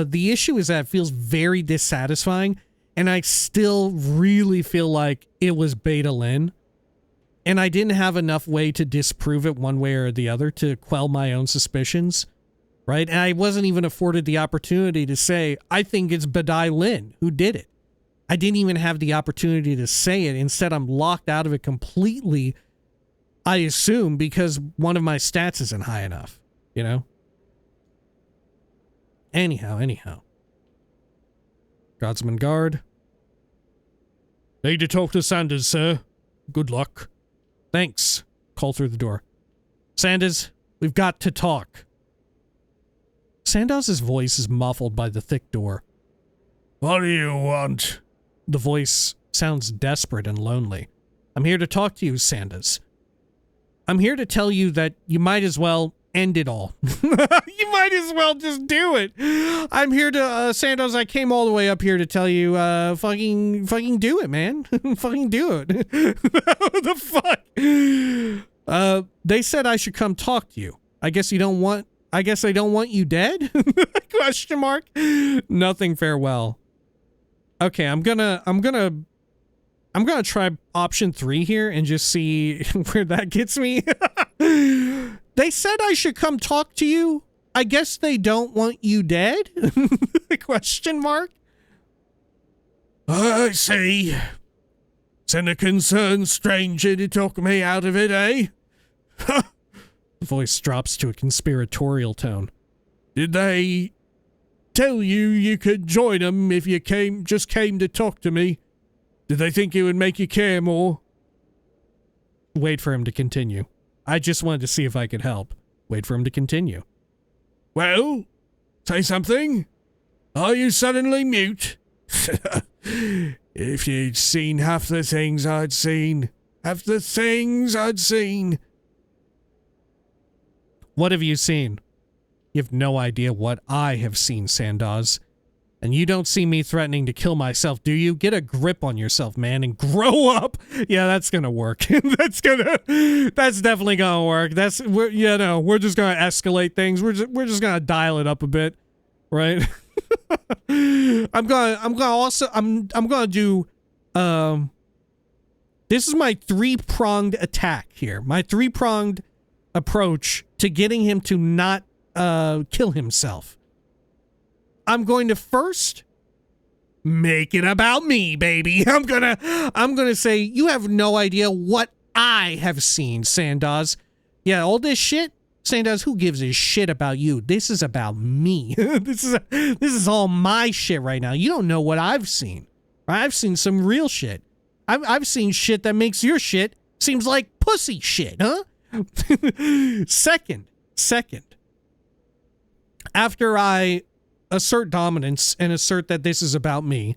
The issue is that it feels very dissatisfying, and I still really feel like it was Beta Lynn, and I didn't have enough way to disprove it one way or the other to quell my own suspicions, right? And I wasn't even afforded the opportunity to say, I think it's Badai Lynn who did it. I didn't even have the opportunity to say it. Instead, I'm locked out of it completely, I assume, because one of my stats isn't high enough, you know? Anyhow. Godsman guard. Need to talk to Sandoz, sir. Good luck. Thanks. Call through the door. Sandoz, we've got to talk. Sandoz's voice is muffled by the thick door. What do you want? The voice sounds desperate and lonely. I'm here to talk to you, Sandoz. I'm here to tell you that you might as well end it all. You might as well just do it. I'm here to, Sandoz, I came all the way up here to tell you, fucking do it, man. Fucking do it. What the fuck? They said I should come talk to you. I guess they don't want you dead? Question mark. Nothing farewell. Okay, I'm gonna try option 3 here and just see where that gets me. They said I should come talk to you. I guess they don't want you dead? Question mark. I see. Send a concerned stranger to talk me out of it, eh? The voice drops to a conspiratorial tone. Did they tell you could join them if you just came to talk to me? Did they think it would make you care more? Wait for him to continue. I just wanted to see if I could help. Wait for him to continue. Well, say something. Are you suddenly mute? If you'd seen half the things I'd seen. What have you seen? You have no idea what I have seen, Sandoz. And you don't see me threatening to kill myself, do you? Get a grip on yourself, man, and grow up. Yeah, that's gonna work. That's definitely gonna work. We're just gonna escalate things. We're just gonna dial it up a bit, right? I'm gonna do. This is my 3-pronged attack here. My 3-pronged approach to getting him to not kill himself. I'm going to first make it about me, baby. I'm gonna say, you have no idea what I have seen, Sandoz. Yeah, all this shit, Sandoz, who gives a shit about you? This is about me. This is all my shit right now. You don't know what I've seen. I've seen some real shit. I've seen shit that makes your shit seems like pussy shit, huh? Second, after I assert dominance and assert that this is about me,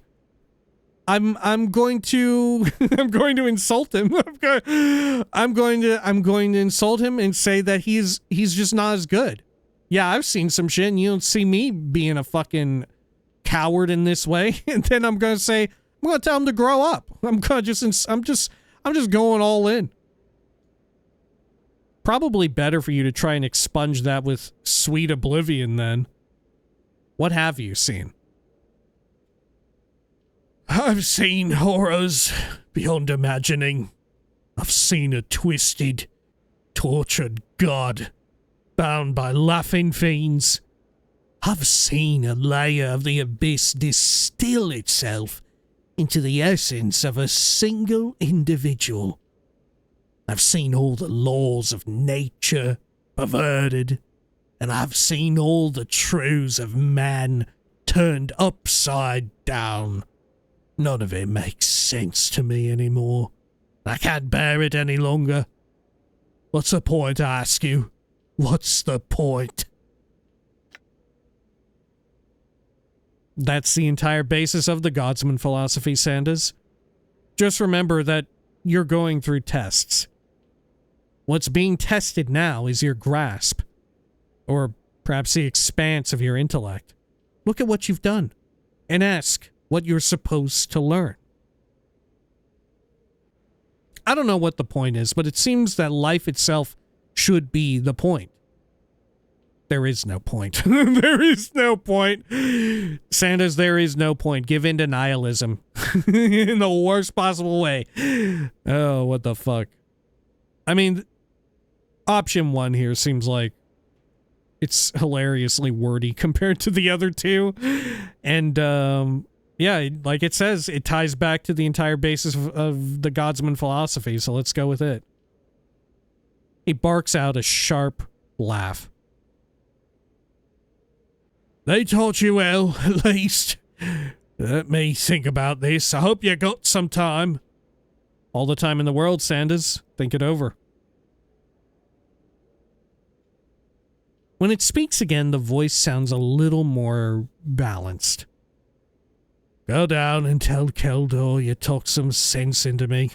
I'm going to insult him. I'm going to insult him and say that he's just not as good. Yeah, I've seen some shit, and you don't see me being a fucking coward in this way. And then I'm going to say, I'm going to tell him to grow up. I'm just going all in. Probably better for you to try and expunge that with sweet oblivion then. What have you seen? I've seen horrors beyond imagining. I've seen a twisted, tortured god, bound by laughing fiends. I've seen a layer of the abyss distill itself into the essence of a single individual. I've seen all the laws of nature perverted, and I've seen all the truths of man turned upside down. None of it makes sense to me anymore. I can't bear it any longer. What's the point, I ask you? What's the point? That's the entire basis of the Godsman philosophy, Sandoz. Just remember that you're going through tests. What's being tested now is your grasp, or perhaps the expanse of your intellect. Look at what you've done, and ask what you're supposed to learn. I don't know what the point is, but it seems that life itself should be the point. There is no point. There is no point. Sandoz, there is no point. Give in to nihilism. In the worst possible way. Oh, what the fuck. I mean, option one here seems like it's hilariously wordy compared to the other two. And, yeah, like it says, it ties back to the entire basis of the Godsman philosophy, so let's go with it. He barks out a sharp laugh. They taught you well, at least. Let me think about this. I hope you got some time. All the time in the world, Sandoz. Think it over. When it speaks again, the voice sounds a little more balanced. Go down and tell Keldor you talked some sense into me.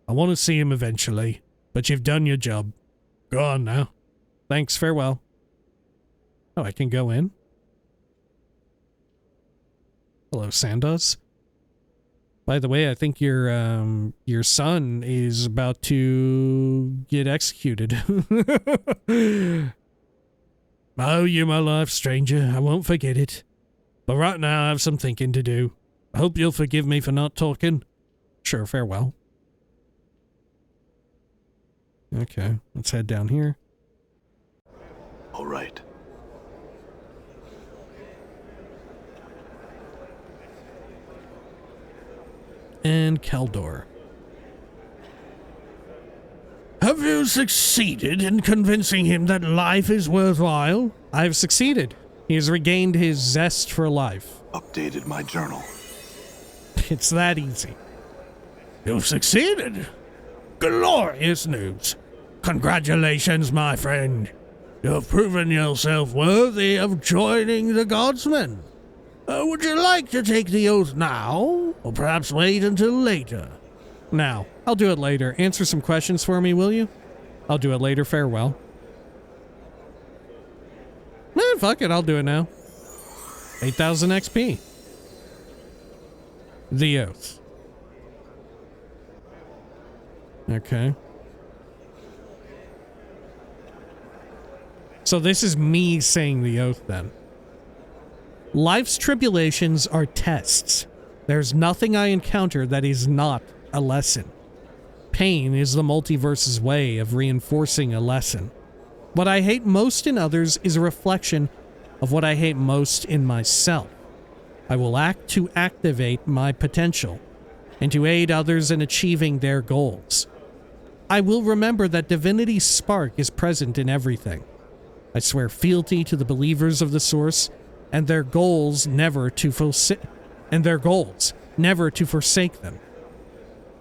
I want to see him eventually, but you've done your job. Go on now. Thanks, farewell. Oh, I can go in? Hello, Sandoz. By the way, I think your son is about to get executed. I owe you my life, stranger. I won't forget it. But right now I have some thinking to do. I hope you'll forgive me for not talking. Sure, farewell. Okay, let's head down here. All right. And Keldor. Have you succeeded in convincing him that life is worthwhile? I've succeeded. He has regained his zest for life. Updated my journal. It's that easy. You've succeeded. Glorious news. Congratulations, my friend. You've proven yourself worthy of joining the Godsmen. Would you like to take the oath now, or perhaps wait until later? Now. I'll do it later. Answer some questions for me, will you? I'll do it later. Farewell. Fuck it. I'll do it now. 8,000 XP. The oath. Okay. So this is me saying the oath then. Life's tribulations are tests. There's nothing I encounter that is not a lesson. Pain is the multiverse's way of reinforcing a lesson. What I hate most in others is a reflection of what I hate most in myself. I will act to activate my potential and to aid others in achieving their goals. I will remember that divinity's spark is present in everything. I swear fealty to the believers of the Source and their goals never to forsake them.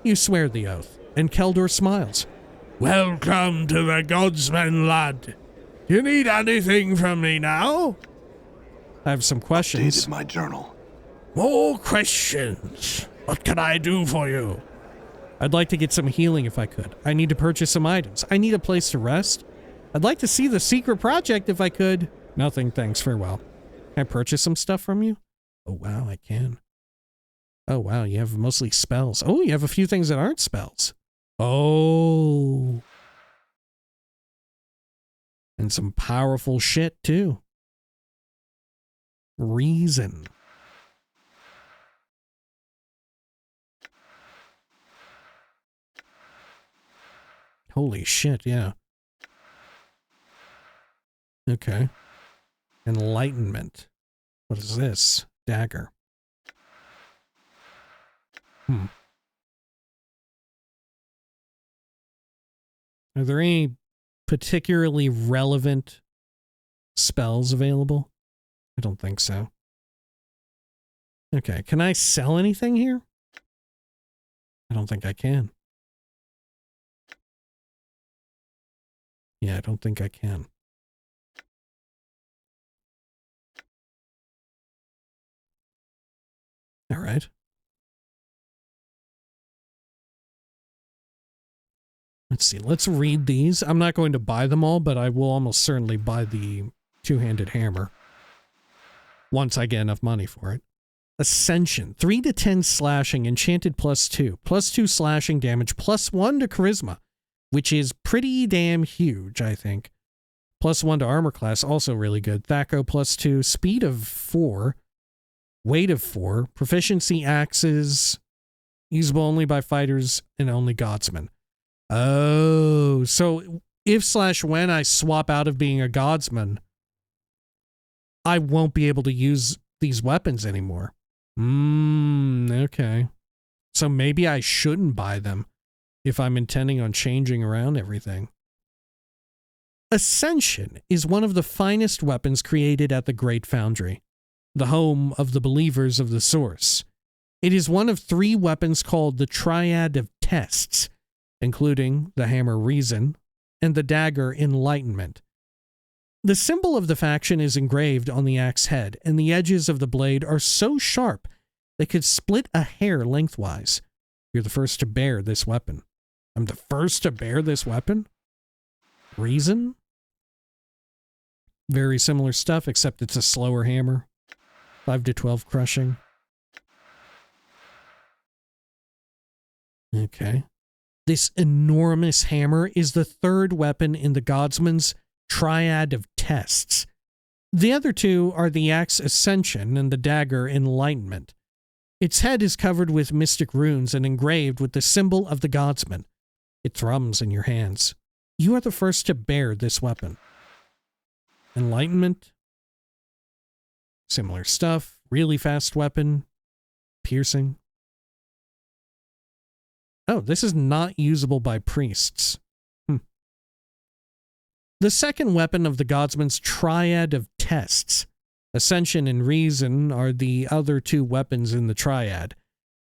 You swear the oath, and Keldor smiles. Welcome to the Godsmen, lad. You need anything from me now? I have some questions. Updated my journal. More questions. What can I do for you? I'd like to get some healing if I could. I need to purchase some items. I need a place to rest. I'd like to see the secret project if I could. Nothing, thanks, farewell. Can I purchase some stuff from you? Oh, wow, I can. Oh, wow, you have mostly spells. Oh, you have a few things that aren't spells. Oh. And some powerful shit, too. Reason. Holy shit, yeah. Okay. Enlightenment. What is this? Dagger. Are there any particularly relevant spells available? I don't think so. Okay, can I sell anything here? I don't think I can. Yeah, I don't think I can. All right. Let's see. Let's read these. I'm not going to buy them all, but I will almost certainly buy the two-handed hammer once I get enough money for it. Ascension. 3 to 10 slashing, enchanted +2. +2 slashing damage, +1 to charisma, which is pretty damn huge, I think. +1 to armor class, also really good. Thaco +2, speed of 4, weight of 4, proficiency axes, usable only by fighters and only Godsmen. Oh, so if/when I swap out of being a Godsman, I won't be able to use these weapons anymore. Okay. So maybe I shouldn't buy them if I'm intending on changing around everything. Ascension is one of the finest weapons created at the Great Foundry, the home of the believers of the Source. It is one of 3 weapons called the Triad of Tests, including the hammer Reason and the dagger Enlightenment. The symbol of the faction is engraved on the axe head, and the edges of the blade are so sharp they could split a hair lengthwise. You're the first to bear this weapon. I'm the first to bear this weapon? Reason? Very similar stuff, except it's a slower hammer. 5 to 12 crushing. Okay. This enormous hammer is the 3rd weapon in the Godsman's Triad of Tests. The other 2 are the axe Ascension and the dagger Enlightenment. Its head is covered with mystic runes and engraved with the symbol of the Godsman. It thrums in your hands. You are the first to bear this weapon. Enlightenment. Similar stuff. Really fast weapon. Piercing. Oh, this is not usable by priests. The second weapon of the Godsman's Triad of Tests. Ascension and Reason are the other 2 weapons in the Triad.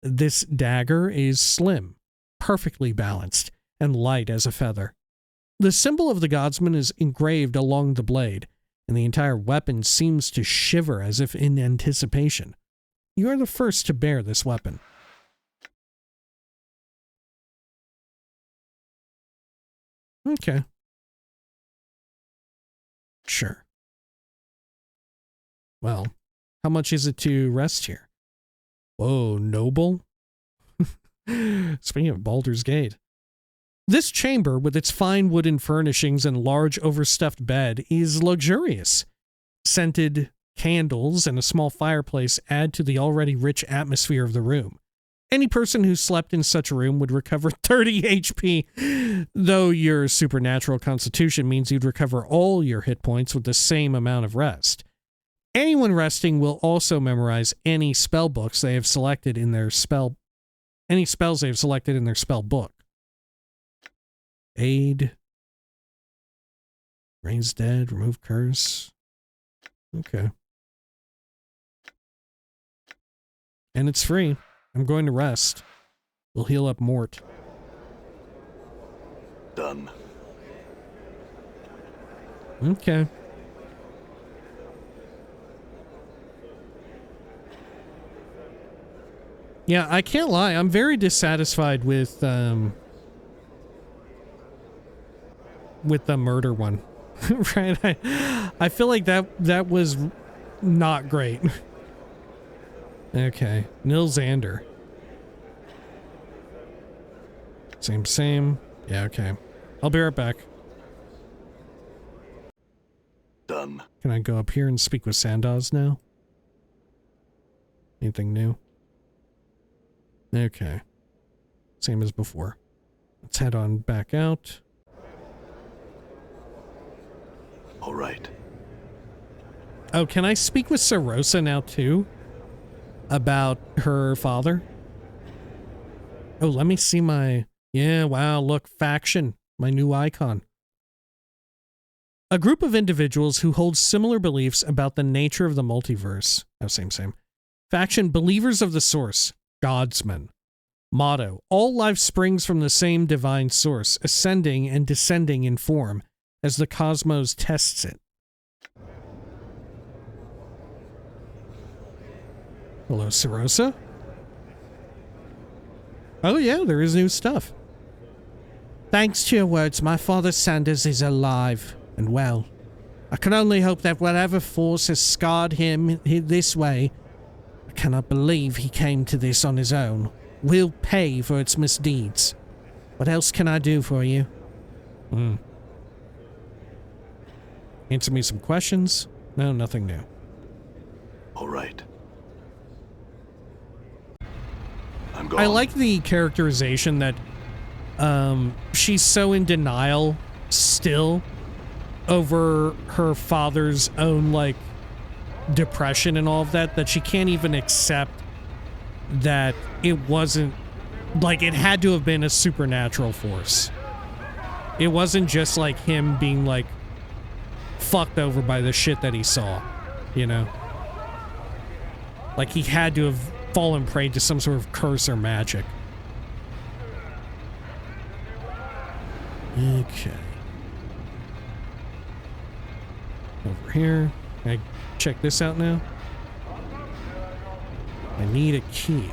This dagger is slim, perfectly balanced, and light as a feather. The symbol of the Godsman is engraved along the blade, and the entire weapon seems to shiver as if in anticipation. You are the first to bear this weapon. Okay. Sure. Well, how much is it to rest here? Whoa, noble? Speaking of Baldur's Gate. This chamber, with its fine wooden furnishings and large overstuffed bed, is luxurious. Scented candles and a small fireplace add to the already rich atmosphere of the room. Any person who slept in such a room would recover 30 HP, though your supernatural constitution means you'd recover all your hit points with the same amount of rest. Anyone resting will also memorize any spell books they have selected in their spell book. Aid. Raise dead, remove curse. Okay. And it's free. I'm going to rest. We'll heal up Mort. Done. Okay. Yeah, I can't lie. I'm very dissatisfied with the murder one. Right? I feel like that was not great. Okay. Nilsander. Same. Yeah, okay. I'll be right back. Done. Can I go up here and speak with Sandoz now? Anything new? Okay. Same as before. Let's head on back out. All right. Oh, can I speak with Sarosa now too? About her father? Oh, let me see my... Yeah, wow, look, faction. My new icon. A group of individuals who hold similar beliefs about the nature of the multiverse. Oh, same. Faction, believers of the source. Godsmen. Motto, all life springs from the same divine source, ascending and descending in form as the cosmos tests it. Hello, Sarosa? Oh yeah, there is new stuff. Thanks to your words, my father Sandoz is alive and well. I can only hope that whatever force has scarred him this way, I cannot believe he came to this on his own, will pay for its misdeeds. What else can I do for you? Answer me some questions? No, nothing new. All right. I'm gone. I like the characterization that she's so in denial still over her father's own, like, depression and all of that, that she can't even accept that it wasn't, like, it had to have been a supernatural force. It wasn't just, like, him being, like, fucked over by the shit that he saw, you know? Like, he had to have fallen prey to some sort of curse or magic. Okay. Over here. Can I check this out now? I need a key.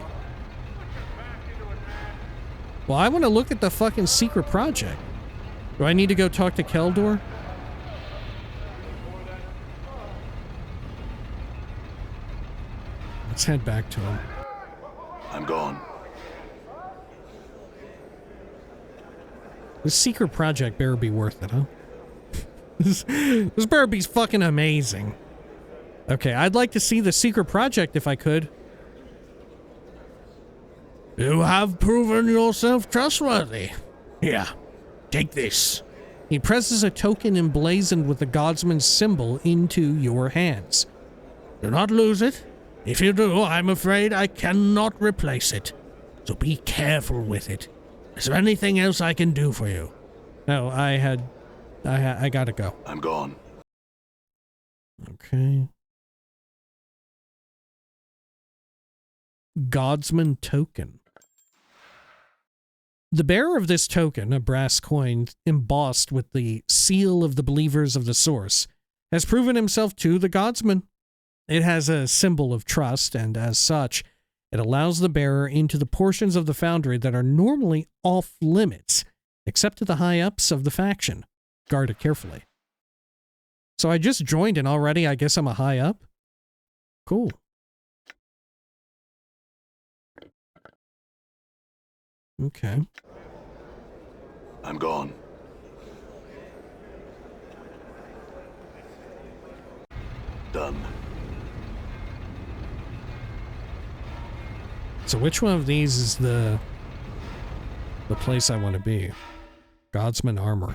Well, I want to look at the fucking secret project. Do I need to go talk to Keldor? Let's head back to him. I'm gone. This secret project better be worth it, huh? This better be fucking amazing. Okay, I'd like to see the secret project if I could. You have proven yourself trustworthy. Here, take this. He presses a token emblazoned with the Godsman's symbol into your hands. Do not lose it. If you do, I'm afraid I cannot replace it. So be careful with it. Is there anything else I can do for you? No, I gotta go. I'm gone. Okay. Godsman token. The bearer of this token, a brass coin embossed with the seal of the believers of the source, has proven himself to the Godsman. It has a symbol of trust, and as such, it allows the bearer into the portions of the Foundry that are normally off limits, except to the high-ups of the faction. Guard it carefully. So I just joined and already I guess I'm a high-up? Cool. Okay. I'm gone. Done. So which one of these is the place I want to be? Godsman Armory.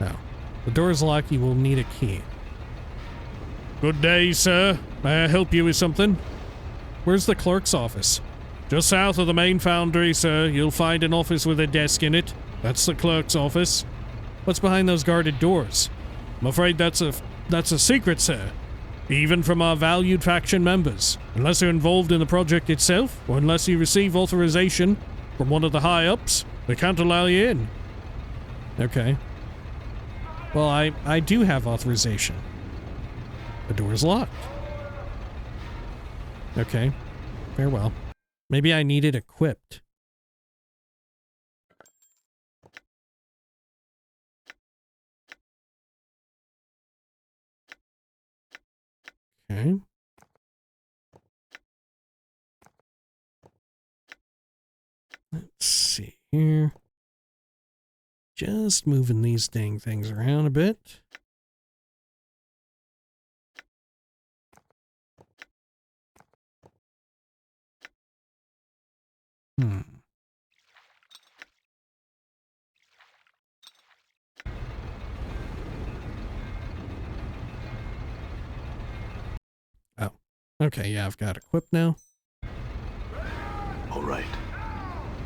No. The door is locked. You will need a key. Good day, sir. May I help you with something? Where's the clerk's office? Just south of the main foundry, sir. You'll find an office with a desk in it. That's the clerk's office. What's behind those guarded doors? I'm afraid that's a secret, sir. Even from our valued faction members. Unless you're involved in the project itself, or unless you receive authorization from one of the high-ups, they can't allow you in. Okay. Well, I do have authorization. The door's locked. Okay. Farewell. Maybe I need it equipped. Okay. Let's see here. Just moving these dang things around a bit. Okay, yeah, I've got equipped now. All right.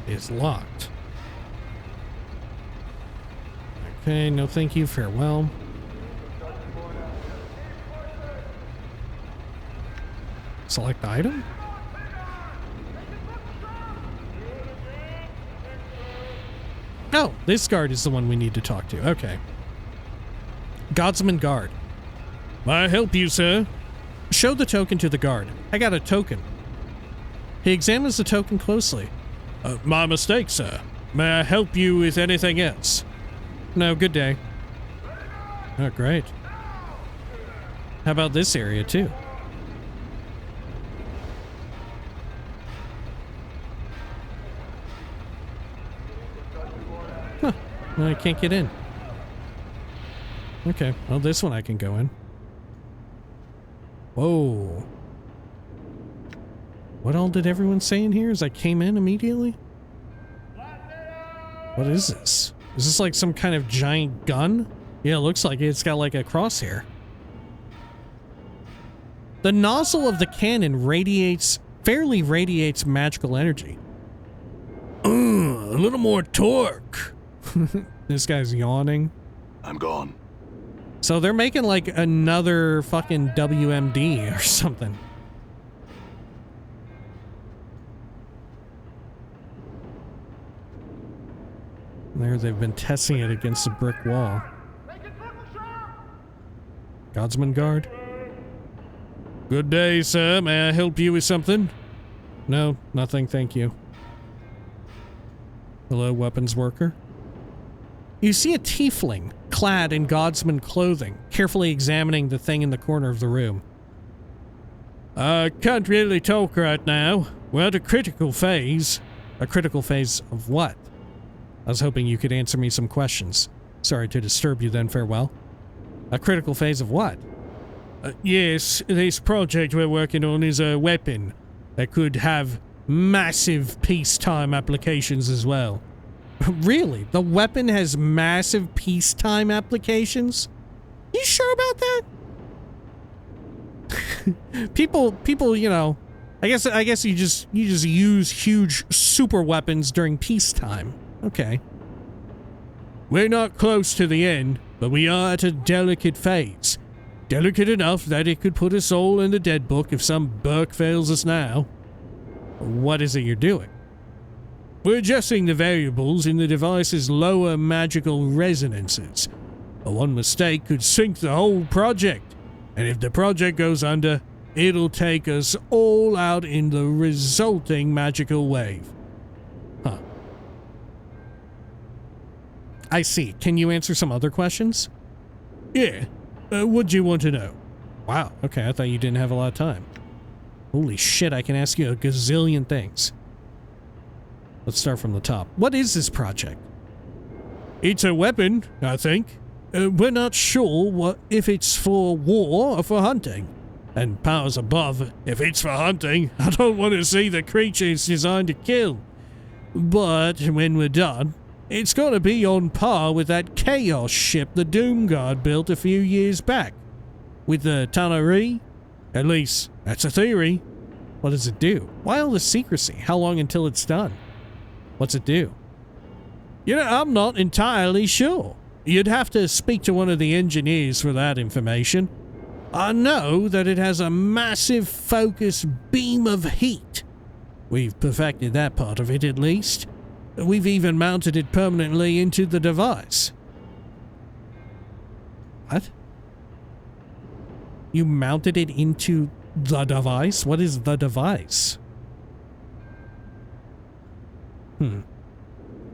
It's locked. Okay, no thank you, farewell. Select item? Oh, this guard is the one we need to talk to. Okay. Godsman guard. May I help you, sir? Show the token to the guard. I got a token. He examines the token closely. My mistake, sir. May I help you with anything else? No, good day. Oh, great. How about this area, too? Huh. No, I can't get in. Okay, well, this one I can go in. Whoa. What all did everyone say in here as I came in immediately? What is this? Is this like some kind of giant gun? Yeah, it looks like it. It's got like a crosshair. The nozzle of the cannon fairly radiates magical energy. A little more torque. This guy's yawning. I'm gone. So they're making like another fucking WMD or something. There, they've been testing it against a brick wall. Godsman guard. Good day, sir. May I help you with something? No, nothing, thank you. Hello, weapons worker. You see a tiefling, clad in Godsman clothing, carefully examining the thing in the corner of the room. I can't really talk right now. We're at a critical phase. A critical phase of what? I was hoping you could answer me some questions. Sorry to disturb you then, farewell. A critical phase of what? Yes, this project we're working on is a weapon that could have massive peacetime applications as well. Really? The weapon has massive peacetime applications? You sure about that? people, you know, I guess you just use huge super weapons during peacetime. Okay. We're not close to the end, but we are at a delicate phase. Delicate enough that it could put us all in the dead book if some Burke fails us now. What is it you're doing? We're adjusting the variables in the device's lower magical resonances. One mistake could sink the whole project, and if the project goes under, it'll take us all out in the resulting magical wave. Huh. I see. Can you answer some other questions? Yeah. What do you want to know? Wow, okay, I thought you didn't have a lot of time. Holy shit, I can ask you a gazillion things. Let's start from the top. What is this project? It's a weapon, I think. We're not sure if it's for war or for hunting. And powers above, if it's for hunting, I don't want to see the creature it's designed to kill. But when we're done, it's got to be on par with that chaos ship the Doomguard built a few years back. With the Tannery. At least, that's a theory. What does it do? Why all the secrecy? How long until it's done? What's it do? You know, I'm not entirely sure. You'd have to speak to one of the engineers for that information. I know that it has a massive focus beam of heat. We've perfected that part of it at least. We've even mounted it permanently into the device. What? You mounted it into the device? What is the device?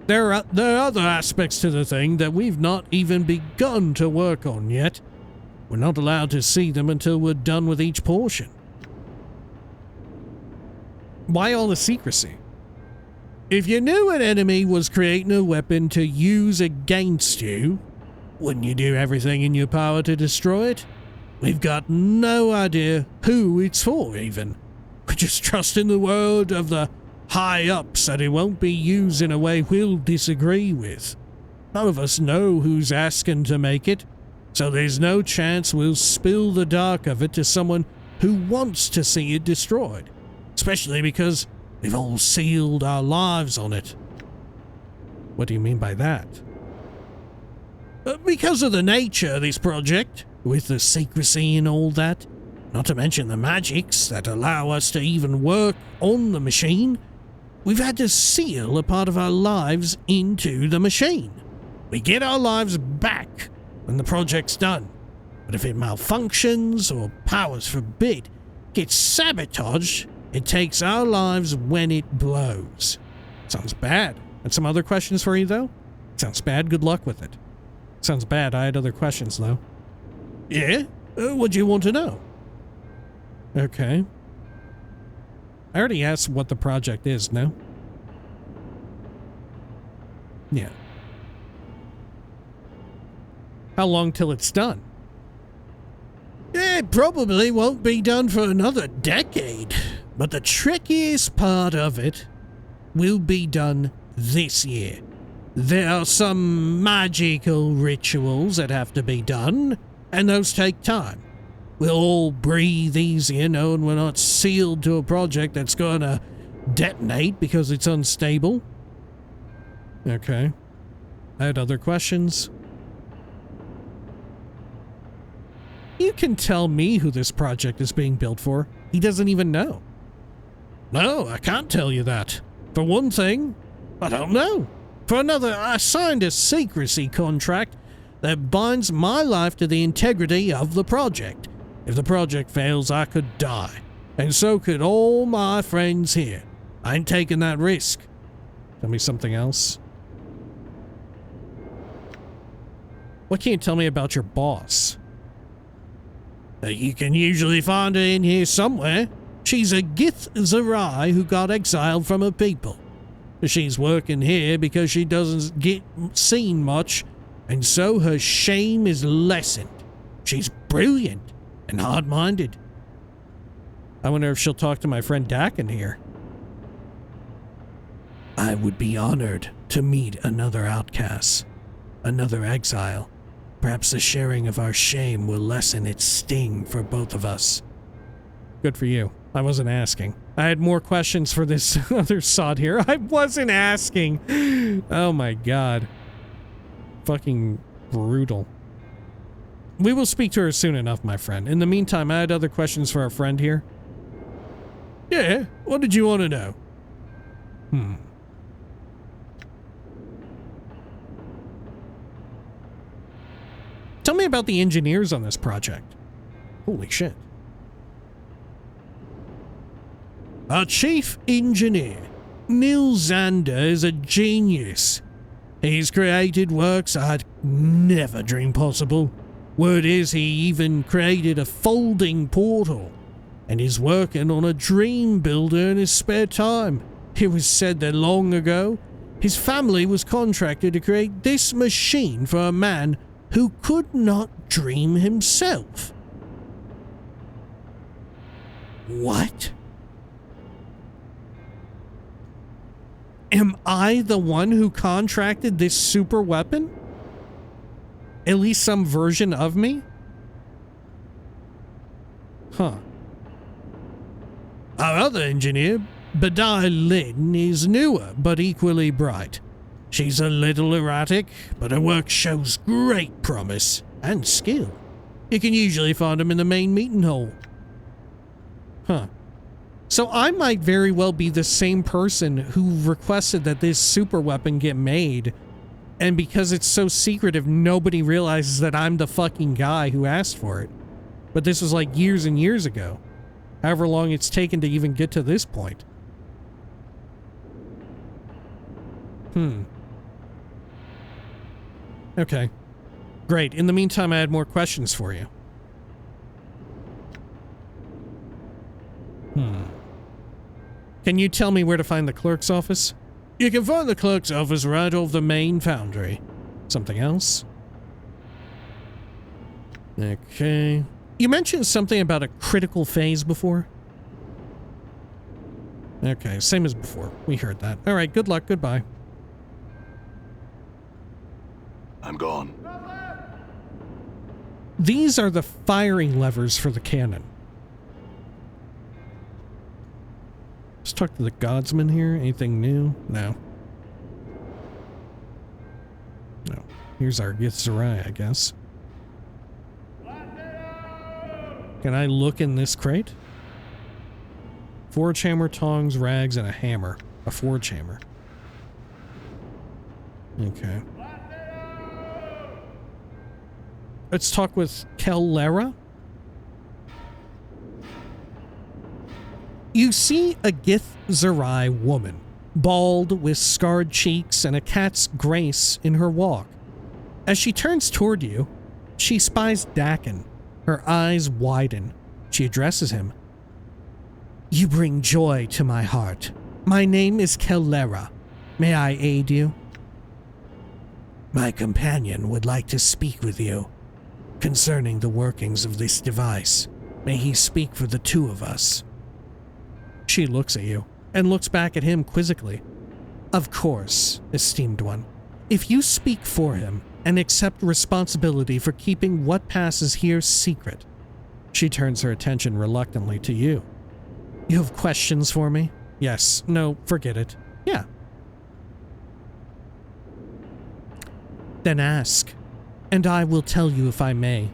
There are other aspects to the thing that we've not even begun to work on yet. We're not allowed to see them until we're done with each portion. Why all the secrecy? If you knew an enemy was creating a weapon to use against you, wouldn't you do everything in your power to destroy it? We've got no idea who it's for, even. We just trust in the word of the high-ups that it won't be used in a way we'll disagree with. None of us know who's asking to make it, so there's no chance we'll spill the dark of it to someone who wants to see it destroyed, especially because we've all sealed our lives on it. What do you mean by that? Because of the nature of this project, with the secrecy and all that, not to mention the magics that allow us to even work on the machine, we've had to seal a part of our lives into the machine. We get our lives back when the project's done, but if it malfunctions or, powers forbid, gets sabotaged, it takes our lives when it blows. Sounds bad. And some other questions for you, though? Sounds bad. Good luck with it. Sounds bad. I had other questions, though. Yeah? What do you want to know? Okay. I already asked what the project is, no? Yeah. How long till it's done? It probably won't be done for another decade, but the trickiest part of it will be done this year. There are some magical rituals that have to be done, and those take time. We'll all breathe easier knowing we're not sealed to a project that's going to detonate because it's unstable. Okay. I had other questions. You can tell me who this project is being built for. He doesn't even know. No, I can't tell you that. For one thing, I don't know. For another, I signed a secrecy contract that binds my life to the integrity of the project. If the project fails, I could die. And so could all my friends here. I ain't taking that risk. Tell me something else. What can you tell me about your boss? You can usually find her in here somewhere. She's a Gith Zerai who got exiled from her people. She's working here because she doesn't get seen much, and so her shame is lessened. She's brilliant and hard-minded. I wonder if she'll talk to my friend Dakin here. I would be honored to meet another outcast, another exile. Perhaps the sharing of our shame will lessen its sting for both of us. Good for you. I wasn't asking. I had more questions for this other sod here. I wasn't asking. Oh my god. Fucking brutal. We will speak to her soon enough, my friend. In the meantime, I had other questions for our friend here. Yeah, what did you want to know? Tell me about the engineers on this project. Holy shit. Our chief engineer, Neil Zander, is a genius. He's created works I'd never dreamed possible. Word is he even created a folding portal and is working on a dream builder in his spare time. It was said that long ago, his family was contracted to create this machine for a man who could not dream himself. What? Am I the one who contracted this super weapon? At least some version of me? Huh. Our other engineer, Badai Lin, is newer but equally bright. She's a little erratic, but her work shows great promise and skill. You can usually find them in the main meeting hall. Huh. So I might very well be the same person who requested that this super weapon get made, and because it's so secretive, nobody realizes that I'm the fucking guy who asked for it. But this was like years and years ago. However long it's taken to even get to this point. Okay. Great. In the meantime, I had more questions for you. Can you tell me where to find the clerk's office? You can find the clerk's office right off the main foundry. Something else? Okay. You mentioned something about a critical phase before? Okay, same as before. We heard that. Alright, good luck. Goodbye. I'm gone. These are the firing levers for the cannon. talk to the Godsmen here. Anything new? No. No. Here's our Githzerai, I guess. Can I look in this crate? Forge hammer, tongs, rags, and a hammer. A forge hammer. Okay. Let's talk with Kellera. You see a Githzerai woman, bald with scarred cheeks and a cat's grace in her walk. As she turns toward you, she spies Dakin. Her eyes widen. She addresses him. You bring joy to my heart. My name is Kellera. May I aid you? My companion would like to speak with you concerning the workings of this device. May he speak for the two of us. She looks at you and looks back at him quizzically. Of course, esteemed one. If you speak for him and accept responsibility for keeping what passes here secret. She turns her attention reluctantly to you. You have questions for me? Yes. No, forget it. Yeah. Then ask, and I will tell you if I may.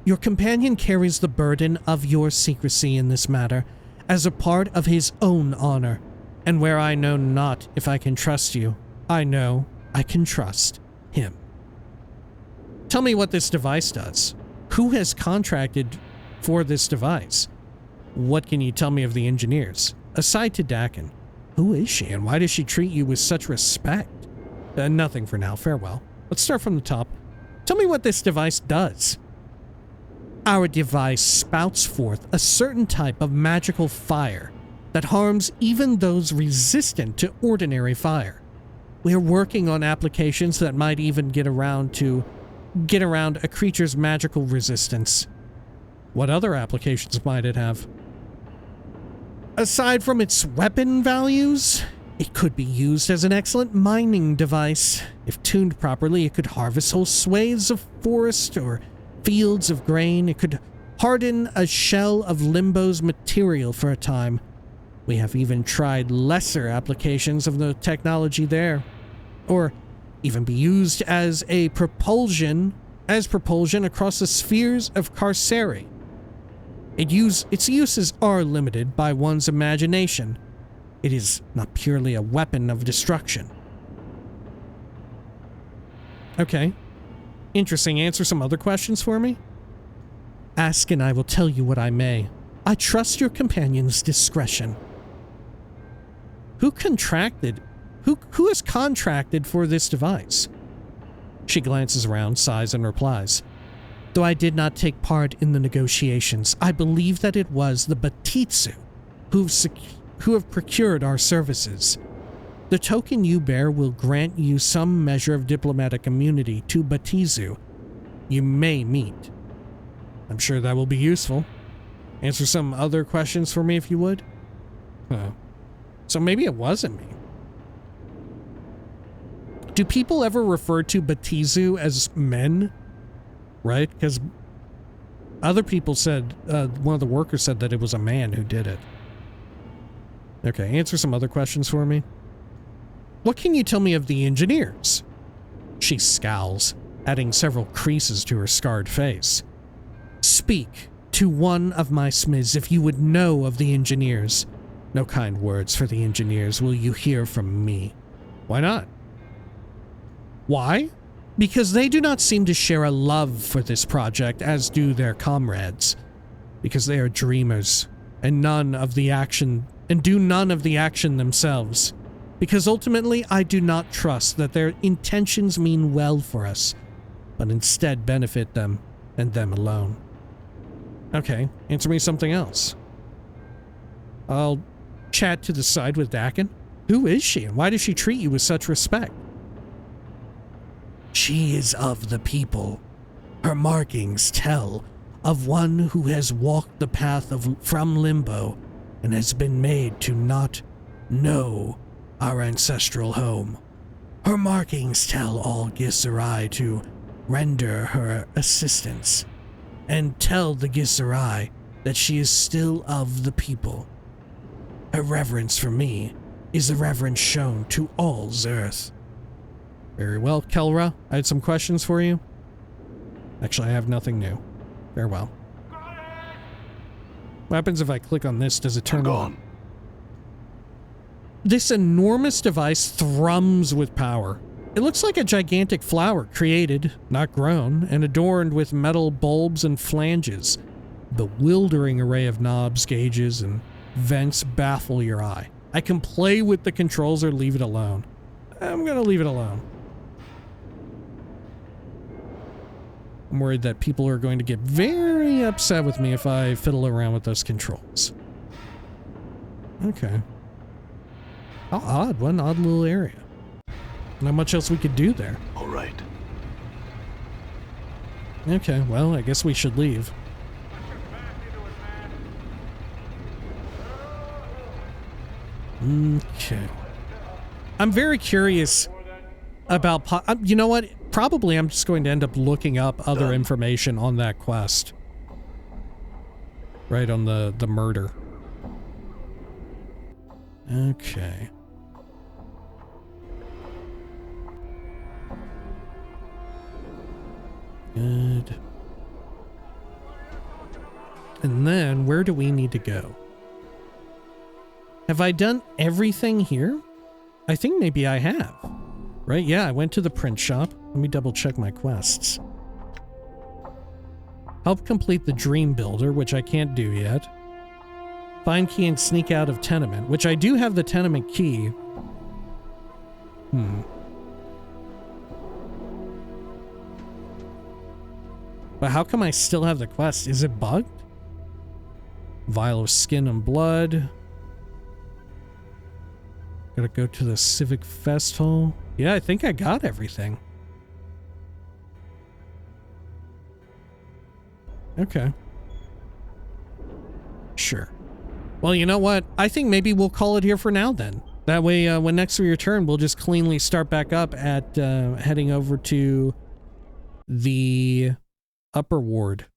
Your companion carries the burden of your secrecy in this matter as a part of his own honor, and where I know not if I can trust you, I know I can trust him. Tell me what this device does. Who has contracted for this device? What can you tell me of the engineers? Aside to Dakin, who is she and why does she treat you with such respect? Nothing for now, farewell. Let's start from the top. Tell me what this device does. Our device spouts forth a certain type of magical fire that harms even those resistant to ordinary fire. We are working on applications that might even get around a creature's magical resistance. What other applications might it have? Aside from its weapon values, it could be used as an excellent mining device. If tuned properly, it could harvest whole swathes of forest or fields of grain. It could harden a shell of Limbo's material for a time. We have even tried lesser applications of the technology there. Or even be used as propulsion across the spheres of Carceri. Its uses are limited by one's imagination. It is not purely a weapon of destruction. Okay. Interesting. Answer some other questions for me? Ask and I will tell you what I may. I trust your companion's discretion. Who has contracted for this device? She glances around, sighs, and replies. Though I did not take part in the negotiations, I believe that it was the Batitsu who have procured our services. The token you bear will grant you some measure of diplomatic immunity to Batitsu you may meet. I'm sure that will be useful. Answer some other questions for me if you would. So maybe it wasn't me. Do people ever refer to Batitsu as men? Right? Because other people said, one of the workers said that it was a man who did it. Okay, answer some other questions for me. What can you tell me of the engineers? She scowls, adding several creases to her scarred face. Speak to one of my smiths if you would know of the engineers. No kind words for the engineers will you hear from me. Why not? Why? Because they do not seem to share a love for this project as do their comrades. Because they are dreamers and do none of the action themselves. Because ultimately I do not trust that their intentions mean well for us, but instead benefit them and them alone. Okay, answer me something else. I'll chat to the side with Dakin. Who is she and why does she treat you with such respect? She is of the people. Her markings tell of one who has walked the path from Limbo and has been made to not know our ancestral home. Her markings tell all Githzerai to render her assistance and tell the Githzerai that she is still of the people. Her reverence for me is the reverence shown to all Zerth. Very well, Kelra. I had some questions for you. Actually, I have nothing new. Farewell. What happens if I click on this? Does it turn on? This enormous device thrums with power. It looks like a gigantic flower created, not grown, and adorned with metal bulbs and flanges. Bewildering array of knobs, gauges, and vents baffle your eye. I can play with the controls or leave it alone. I'm gonna leave it alone. I'm worried that people are going to get very upset with me if I fiddle around with those controls. Okay. How odd. What an odd little area. Not much else we could do there. All right. Okay, well, I guess we should leave. Okay. I'm very curious about... you know what? Probably I'm just going to end up looking up other information on that quest. Right on the murder. Okay. Good. And then, where do we need to go? Have I done everything here? I think maybe I have. Right? Yeah, I went to the print shop. Let me double check my quests. Help complete the Dream Builder, which I can't do yet. Find key and sneak out of tenement, which I do have the tenement key. But how come I still have the quest? Is it bugged? Vial of skin and blood. Gotta go to the Civic Fest Hall. Yeah, I think I got everything. Okay. Sure. Well, you know what? I think maybe we'll call it here for now then. That way, when next we return, we'll just cleanly start back up at heading over to the upper ward.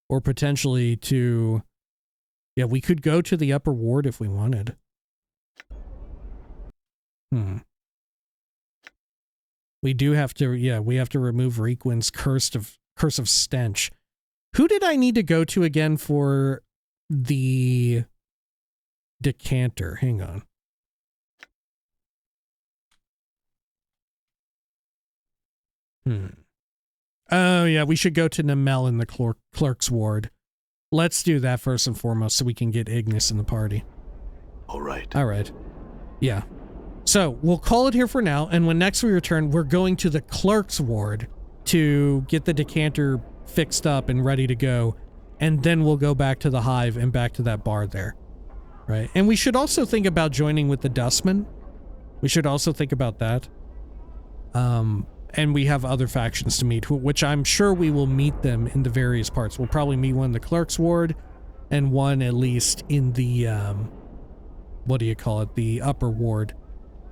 Or potentially to... Yeah, we could go to the upper ward if we wanted. We do have to, yeah, we have to remove Requin's curse of stench. Who did I need to go to again for the decanter? Hang on. Oh, yeah, we should go to Namel in the clerk's ward. Let's do that first and foremost so we can get Ignis in the party. All right. All right. Yeah. So, we'll call it here for now, and when next we return, we're going to the clerk's ward to get the decanter fixed up and ready to go, and then we'll go back to the hive and back to that bar there. Right? And we should also think about joining with the dustmen. We should also think about that. And we have other factions to meet, which I'm sure we will meet them in the various parts. We'll probably meet one in the clerk's ward, and one at least in the, what do you call it? The upper ward.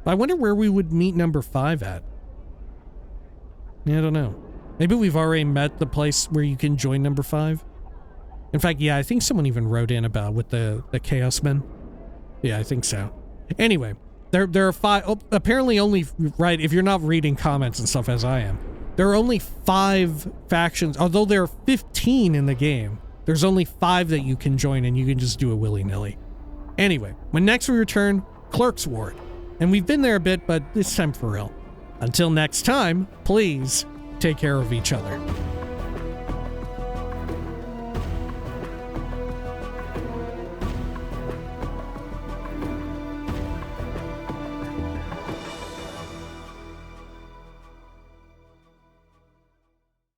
I wonder where we would meet number 5 at. Yeah, I don't know. Maybe we've already met the place where you can join number 5. In fact, yeah, I think someone even wrote in about with the Chaos Men. Yeah, I think so. Anyway, there are 5. Oh, apparently only, right, if you're not reading comments and stuff as I am, there are only 5 factions. Although there are 15 in the game, there's only 5 that you can join and you can just do it willy-nilly. Anyway, when next we return, Clerk's Ward. And we've been there a bit, but this time for real. Until next time, please take care of each other.